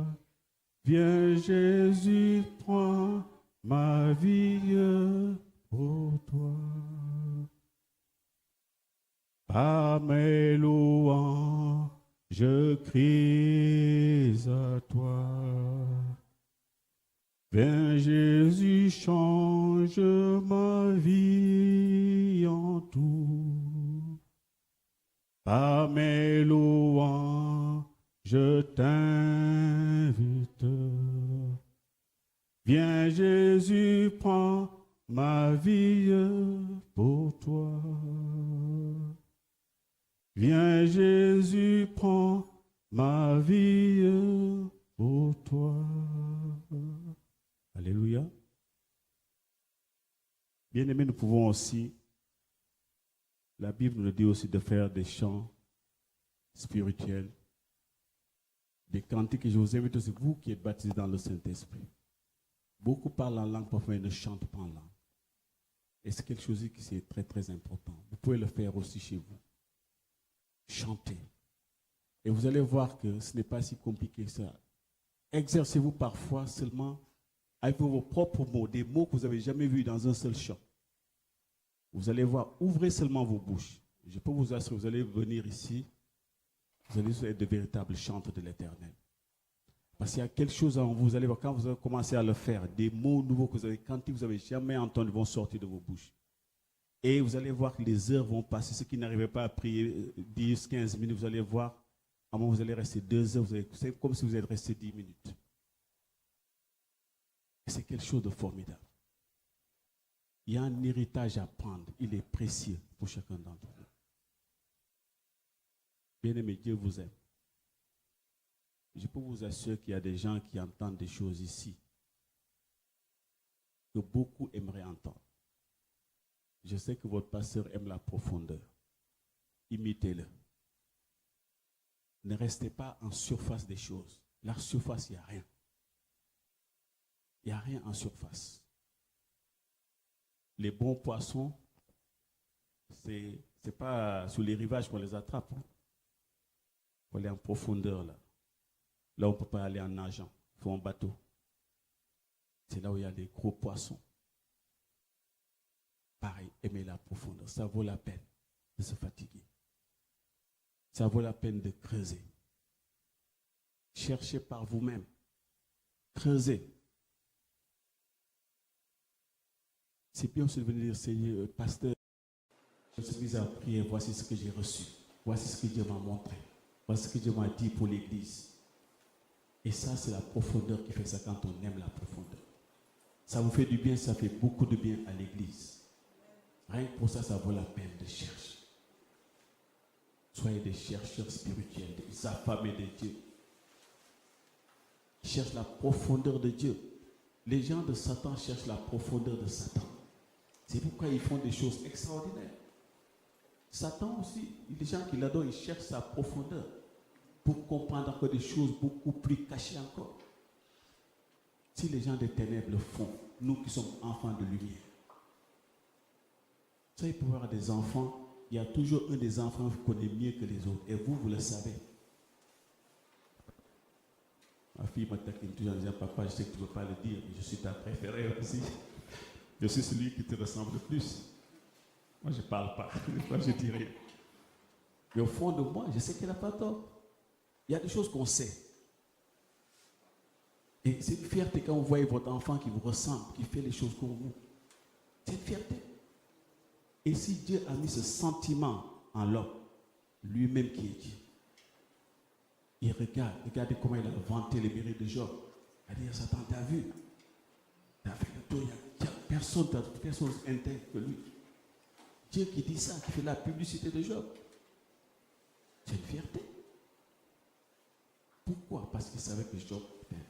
Viens Jésus, prends ma vie pour toi. Par mes louanges, je crie à toi. Viens Jésus, change ma vie en tout. Par mes louanges, je t'invite. Viens Jésus, prends ma vie pour toi. Viens Jésus, prends ma vie pour toi. Alléluia. Bien-aimés, nous pouvons aussi, la Bible nous dit aussi de faire des chants spirituels, des cantiques, et je vous invite aussi, vous qui êtes baptisés dans le Saint-Esprit. Beaucoup parlent en langue, parfois ils ne chantent pas en langue. Et c'est quelque chose qui est très très important. Vous pouvez le faire aussi chez vous. Chantez. Et vous allez voir que ce n'est pas si compliqué que ça. Exercez-vous parfois seulement avec vos propres mots, des mots que vous n'avez jamais vus dans un seul chant. Vous allez voir, ouvrez seulement vos bouches. Je peux vous assurer, vous allez venir ici, vous allez être de véritables chanteurs de l'Éternel. Parce qu'il y a quelque chose en vous, vous allez voir, quand vous allez commencer à le faire, des mots nouveaux que vous avez, quand vous n'avez jamais entendu, vont sortir de vos bouches. Et vous allez voir que les heures vont passer. Ceux qui n'arrivaient pas à prier 10, 15 minutes, vous allez voir, à un moment vous allez rester 2 heures, c'est comme si vous êtes resté 10 minutes. Et c'est quelque chose de formidable. Il y a un héritage à prendre. Il est précieux pour chacun d'entre vous. Bien-aimé, Dieu vous aime. Je peux vous assurer qu'il y a des gens qui entendent des choses ici que beaucoup aimeraient entendre. Je sais que votre pasteur aime la profondeur. Imitez-le. Ne restez pas en surface des choses. La surface, il n'y a rien. Il n'y a rien en surface. Les bons poissons, c'est pas sur les rivages qu'on les attrape. Il faut aller en profondeur là. Là, on ne peut pas aller en nageant. Il faut un bateau. C'est là où il y a des gros poissons. Pareil, aimez la profondeur. Ça vaut la peine de se fatiguer. Ça vaut la peine de creuser. Cherchez par vous-même. Creusez. C'est bien aussi de venir dire, Seigneur, pasteur, je suis mis à prier, voici ce que j'ai reçu. Voici ce que Dieu m'a montré. Voici ce que Dieu m'a dit pour l'Église. Et ça, c'est la profondeur qui fait ça quand on aime la profondeur. Ça vous fait du bien, ça fait beaucoup de bien à l'Église. Rien que pour ça, ça vaut la peine de chercher. Soyez des chercheurs spirituels, des affamés de Dieu. Ils cherchent la profondeur de Dieu. Les gens de Satan cherchent la profondeur de Satan. C'est pourquoi ils font des choses extraordinaires. Satan aussi, les gens qui l'adorent, ils cherchent sa profondeur pour comprendre encore des choses beaucoup plus cachées encore. Si les gens des ténèbres le font, nous qui sommes enfants de lumière, vous savez, pour avoir des enfants, il y a toujours un des enfants qui vous connaît mieux que les autres. Et vous, vous le savez. Ma fille m'a taquiné toujours en disant, papa, je sais que tu ne peux pas le dire, mais je suis ta préférée aussi. Je suis celui qui te ressemble le plus. Moi, je ne parle pas. Moi, je dis rien. Mais au fond de moi, je sais qu'elle n'a pas tort. Il y a des choses qu'on sait. Et c'est une fierté quand vous voyez votre enfant qui vous ressemble, qui fait les choses comme vous. C'est une fierté. Et si Dieu a mis ce sentiment en l'homme, lui-même qui est Dieu, il regarde, regardez comment il a vanté les mérites de Job. Il a dit, Satan, t'as vu? T'as fait le tour, il n'y a personne intègre que lui. Dieu qui dit ça, qui fait la publicité de Job. C'est une fierté. Pourquoi? Parce qu'il savait que Job était intègre.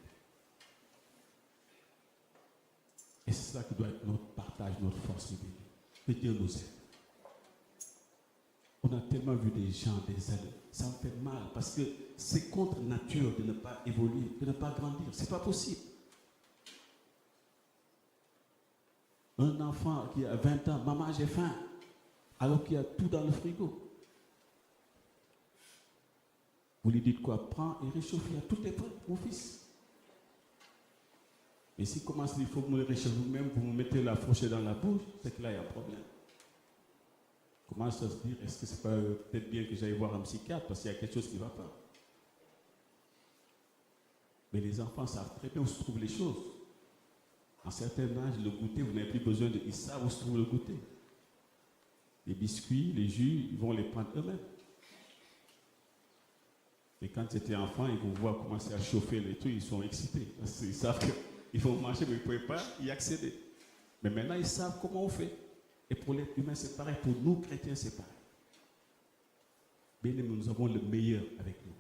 Et c'est cela qui doit être notre partage, notre force libérée. Que Dieu nous aide. On a tellement vu des gens, des aides. Ça me fait mal parce que c'est contre nature de ne pas évoluer, de ne pas grandir. C'est pas possible. Un enfant qui a 20 ans, maman, j'ai faim, alors qu'il y a tout dans le frigo. Vous lui dites quoi? Prends et réchauffe, il y a tout est prêt, mon fils. Et s'il commence, il faut que vous le réchauffez vous-même, vous me mettez la fourchette dans la bouche, c'est que là, il y a un problème. Commence à se dire, est-ce que c'est pas peut-être bien que j'aille voir un psychiatre parce qu'il y a quelque chose qui ne va pas. Mais les enfants savent très bien où se trouvent les choses. En certain âge, le goûter, vous n'avez plus besoin de... Ils savent où se trouve le goûter. Les biscuits, les jus, ils vont les prendre eux-mêmes. Et quand c'était enfant, ils vous voient commencer à chauffer les trucs, ils sont excités. Parce qu'ils savent qu'ils vont manger, mais ils ne pouvaient pas y accéder. Mais maintenant, ils savent comment on fait. Et pour l'être humain, c'est pareil. Pour nous, chrétiens, c'est pareil. Bien aimés, nous avons le meilleur avec nous.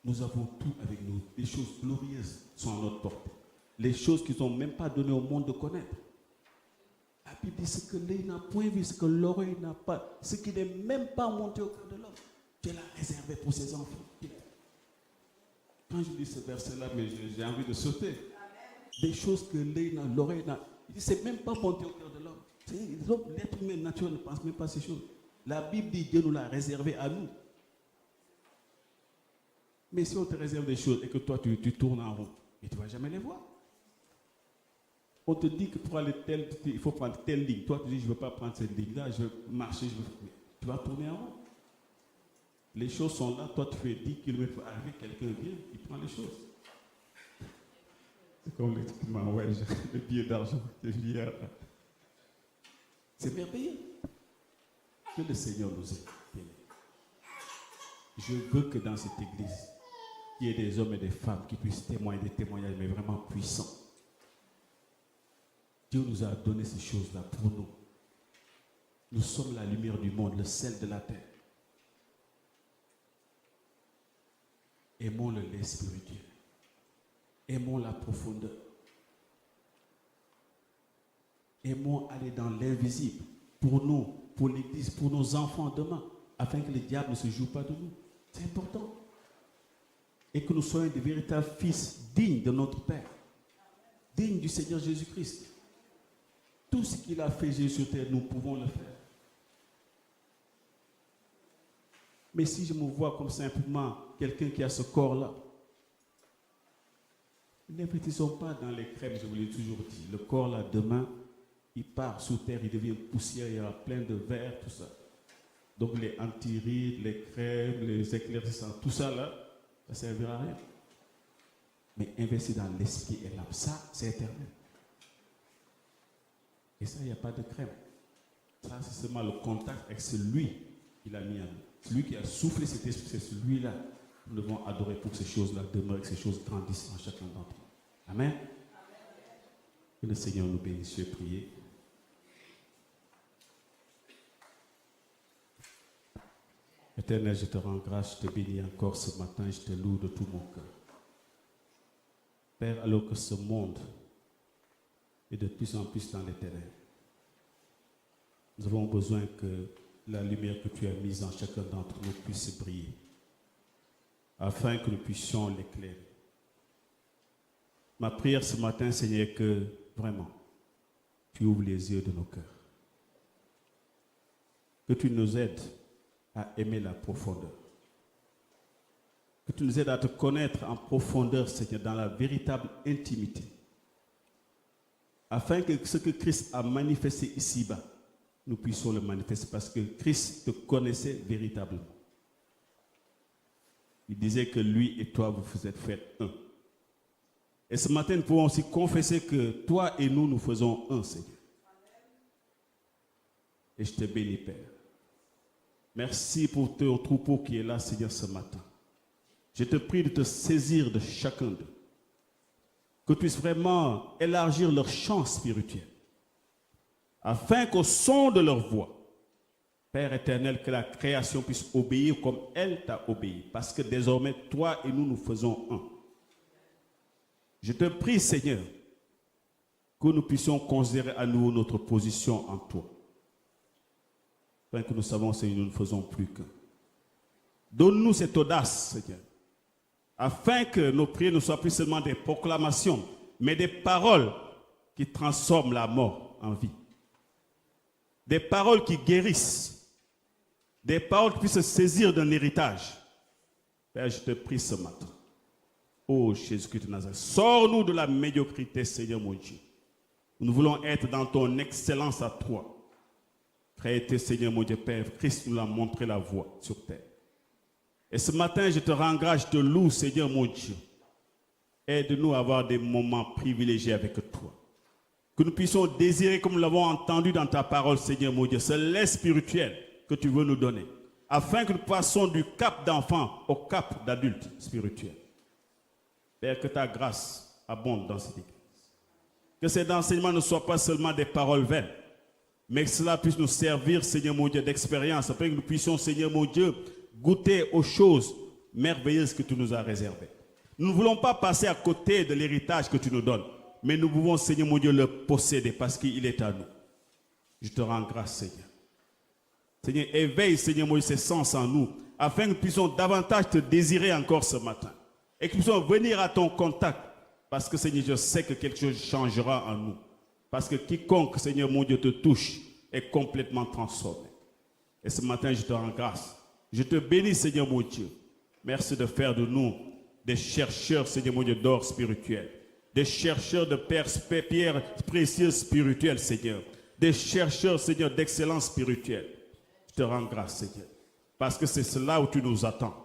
Nous avons tout avec nous. Les choses glorieuses sont à notre portée. Les choses qu'ils n'ont même pas donné au monde de connaître. La Bible dit ce que l'œil n'a point vu, ce que l'oreille n'a pas, ce qui n'est même pas monté au cœur de l'homme. Dieu l'a réservé pour ses enfants. Quand je dis ce verset-là, mais j'ai envie de sauter. Des choses que l'œil n'a, l'oreille n'a, il dit c'est même pas monté au cœur de l'homme. L'être humain naturel ne pense même pas à ces choses. La Bible dit Dieu nous l'a réservé à nous. Mais si on te réserve des choses et que toi tu tournes en rond, et tu ne vas jamais les voir. On te dit que pour aller il faut prendre telle ligne. Toi tu dis je ne veux pas prendre cette ligne-là, je veux marcher, tu vas tourner en rond. Les choses sont là, toi tu fais 10 km pour arriver, quelqu'un vient, il prend les choses. C'est comme le billet d'argent, le billet. C'est merveilleux. Que le Seigneur nous aide. Je veux que dans cette église, il y ait des hommes et des femmes qui puissent témoigner des témoignages, mais vraiment puissants. Dieu nous a donné ces choses-là pour nous. Nous sommes la lumière du monde, le sel de la terre. Aimons le lait spirituel. Aimons la profondeur. Aimons aller dans l'invisible pour nous, pour l'église, pour nos enfants demain, afin que le diable ne se joue pas de nous. C'est important. Et que nous soyons des véritables fils dignes de notre Père, dignes du Seigneur Jésus-Christ. Tout ce qu'il a fait Jésus sur terre, nous pouvons le faire. Mais si je me vois comme simplement quelqu'un qui a ce corps-là, n'investissons pas dans les crèmes, je vous l'ai toujours dit. Le corps-là, demain, il part sous terre, il devient poussière, il y aura plein de verre, tout ça. Donc les anti-rides, les crèmes, les éclaircissants, tout ça là, ça ne servira à rien. Mais investir dans l'esprit et l'âme, ça, c'est éternel. Et ça, il n'y a pas de crème. Ça, c'est seulement le contact avec celui qu'il a mis à nous. Celui qui a soufflé cet esprit, c'est celui-là. Nous devons adorer pour que ces choses-là demeurent, que ces choses grandissent en chacun d'entre nous. Amen. Que le Seigneur nous bénisse. Je vais prier. Éternel, je te rends grâce, je te bénis encore ce matin, je te loue de tout mon cœur. Père, alors que ce monde est de plus en plus dans les ténèbres, nous avons besoin que la lumière que tu as mise en chacun d'entre nous puisse briller, afin que nous puissions l'éclairer. Ma prière ce matin, Seigneur, est que vraiment, tu ouvres les yeux de nos cœurs. Que tu nous aides à aimer la profondeur. Que tu nous aides à te connaître en profondeur, Seigneur, dans la véritable intimité. Afin que ce que Christ a manifesté ici-bas, nous puissions le manifester parce que Christ te connaissait véritablement. Il disait que lui et toi, vous êtes faits un. Et ce matin, nous pouvons aussi confesser que toi et nous, nous faisons un, Seigneur. Et je te bénis, Père. Merci pour ton troupeau qui est là, Seigneur, ce matin. Je te prie de te saisir de chacun d'eux. Que tu puisses vraiment élargir leur champ spirituel. Afin qu'au son de leur voix, Père éternel, que la création puisse obéir comme elle t'a obéi. Parce que désormais, toi et nous, nous faisons un. Je te prie, Seigneur, que nous puissions considérer à nouveau notre position en toi. Afin que nous savons, Seigneur, nous ne faisons plus qu'un. Donne-nous cette audace, Seigneur, afin que nos prières ne soient plus seulement des proclamations, mais des paroles qui transforment la mort en vie. Des paroles qui guérissent. Des paroles qui puissent se saisir d'un héritage. Père, je te prie ce matin. Oh Jésus-Christ de Nazareth, sors-nous de la médiocrité, Seigneur mon Dieu. Nous voulons être dans ton excellence à toi. Créé, Seigneur mon Dieu, Père, Christ nous a montré la voie sur terre. Et ce matin, je te rends grâce, je te loue, Seigneur mon Dieu. Aide-nous à avoir des moments privilégiés avec toi. Que nous puissions désirer, comme nous l'avons entendu dans ta parole, Seigneur mon Dieu, ce lait spirituel que tu veux nous donner, afin que nous passions du cap d'enfant au cap d'adulte spirituel. Père, que ta grâce abonde dans cette église. Que ces enseignements ne soient pas seulement des paroles vaines, mais que cela puisse nous servir, Seigneur mon Dieu, d'expérience, afin que nous puissions, Seigneur mon Dieu, goûter aux choses merveilleuses que tu nous as réservées. Nous ne voulons pas passer à côté de l'héritage que tu nous donnes, mais nous pouvons, Seigneur mon Dieu, le posséder parce qu'il est à nous. Je te rends grâce, Seigneur. Seigneur, éveille, Seigneur mon Dieu, ces sens en nous, afin que nous puissions davantage te désirer encore ce matin. Et que nous puissions venir à ton contact, parce que, Seigneur, je sais que quelque chose changera en nous. Parce que quiconque, Seigneur mon Dieu, te touche est complètement transformé. Et ce matin, je te rends grâce. Je te bénis, Seigneur mon Dieu. Merci de faire de nous des chercheurs, Seigneur mon Dieu, d'or spirituel. Des chercheurs de pierres précieuses spirituelles, Seigneur. Des chercheurs, Seigneur, d'excellence spirituelle. Je te rends grâce, Seigneur. Parce que c'est cela où tu nous attends.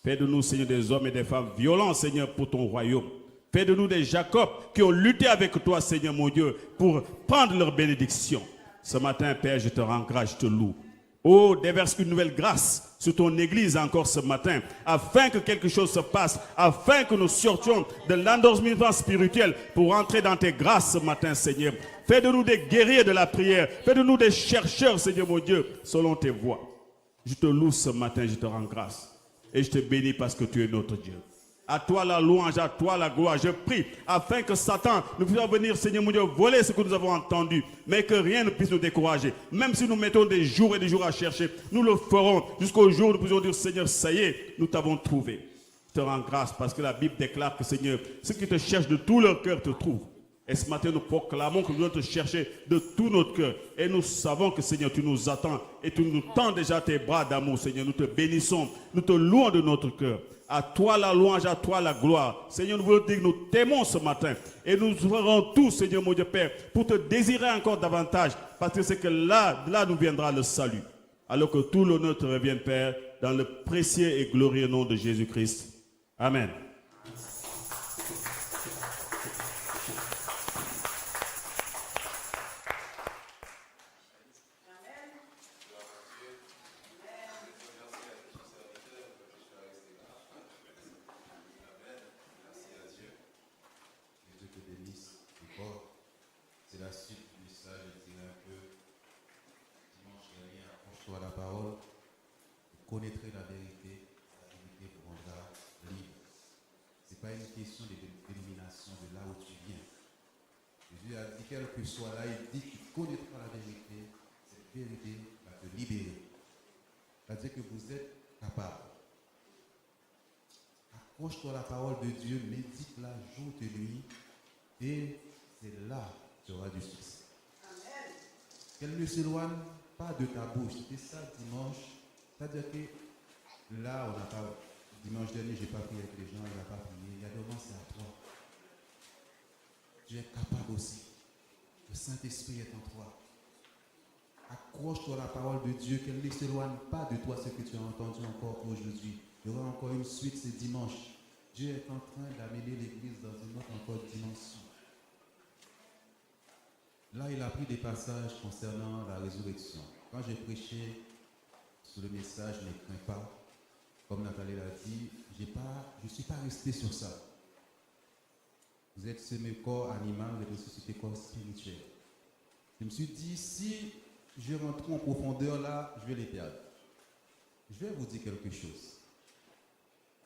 Fais de nous, Seigneur, des hommes et des femmes violents, Seigneur, pour ton royaume. Fais de nous des Jacob qui ont lutté avec toi, Seigneur mon Dieu, pour prendre leur bénédiction. Ce matin, Père, je te rends grâce, je te loue. Oh, déverse une nouvelle grâce sur ton église encore ce matin, afin que quelque chose se passe, afin que nous sortions de l'endormissement spirituel pour entrer dans tes grâces ce matin, Seigneur. Fais de nous des guerriers de la prière. Fais de nous des chercheurs, Seigneur mon Dieu, selon tes voies. Je te loue ce matin, je te rends grâce. Et je te bénis parce que tu es notre Dieu. À toi la louange, à toi la gloire. Je prie afin que Satan ne puisse pas venir, Seigneur mon Dieu, voler ce que nous avons entendu, mais que rien ne puisse nous décourager. Même si nous mettons des jours et des jours à chercher, nous le ferons jusqu'au jour où nous puissions dire, Seigneur, ça y est, nous t'avons trouvé. Je te rends grâce parce que la Bible déclare que, Seigneur, ceux qui te cherchent de tout leur cœur te trouvent. Et ce matin, nous proclamons que nous devons te chercher de tout notre cœur. Et nous savons que, Seigneur, tu nous attends et tu nous tends déjà tes bras d'amour, Seigneur. Nous te bénissons, nous te louons de notre cœur. À toi la louange, à toi la gloire. Seigneur, nous voulons dire que nous t'aimons ce matin. Et nous ferons tout, Seigneur, mon Dieu Père, pour te désirer encore davantage. Parce que c'est que là nous viendra le salut. Alors que tout l'honneur te revient, Père, dans le précieux et glorieux nom de Jésus-Christ. Amen. C'est la suite du message. Je dirais un peu, dimanche dernier, approche-toi la parole, vous connaîtrez la vérité vous rendra libre. Ce n'est pas une question d'élimination. condamnation de là où tu viens. Jésus a dit, quel que soit là, il dit qu'il connaîtra la vérité. Cette vérité va te libérer. C'est-à-dire que vous êtes capable. Accroche-toi à la parole de Dieu, médite-la jour et nuit, et c'est là que tu auras du succès. Qu'elle ne s'éloigne pas de ta bouche. C'était ça dimanche. C'est-à-dire que là, on n'a pas. Dimanche dernier, je n'ai pas prié avec les gens, il n'a pas prié. Il y a devant, c'est à toi. Tu es capable aussi. Le Saint-Esprit est en toi. Accroche-toi à la parole de Dieu, qu'elle ne s'éloigne pas de toi ce que tu as entendu encore aujourd'hui. Il y aura encore une suite ce dimanche. Dieu est en train d'amener l'Église dans une autre encore dimension. Là, il a pris des passages concernant la résurrection. Quand j'ai prêché sur le message, ne crains pas, comme Nathalie l'a dit, je ne suis pas resté sur ça. Vous êtes semé corps animal, vous êtes ressuscité corps spirituel. Je me suis dit, si je rentre en profondeur là, je vais les perdre. Je vais vous dire quelque chose.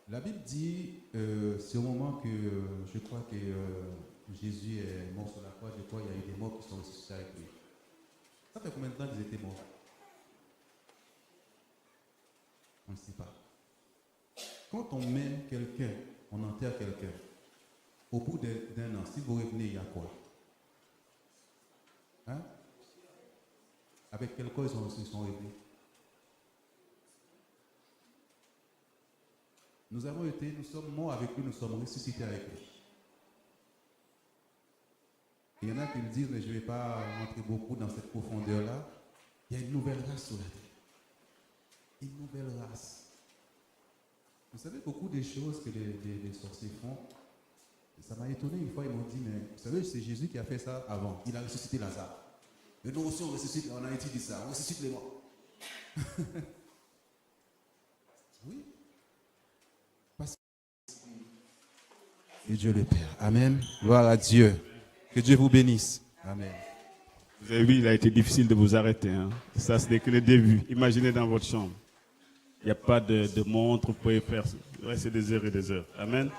La Bible dit, c'est au moment que je crois que Jésus est mort sur la croix, je crois qu'il y a eu des morts qui sont ressuscités avec lui. Ça fait combien de temps qu'ils étaient morts? On ne sait pas. Quand on mène quelqu'un, on enterre quelqu'un, au bout d'un an, si vous revenez, il y a quoi? Hein? Avec quel corps ils sont revenus? Nous sommes morts avec lui, nous sommes ressuscités avec lui. Il y en a qui me disent, mais je ne vais pas rentrer beaucoup dans cette profondeur-là. Il y a une nouvelle race sur la terre. Une nouvelle race. Vous savez, beaucoup des choses que les sorciers font, ça m'a étonné une fois, ils m'ont dit, mais vous savez, c'est Jésus qui a fait ça avant. Il a ressuscité Lazare. Mais nous aussi, on ressuscite, on a étudié ça, on ressuscite les morts. Oui. Parce que Dieu le Père. Amen. Gloire à Dieu. Que Dieu vous bénisse. Amen. Vous avez vu, il a été difficile de vous arrêter. Hein? Ça, ce n'est que le début. Imaginez dans votre chambre. Il n'y a pas de montre, vous pouvez faire. Rester des heures et des heures. Amen.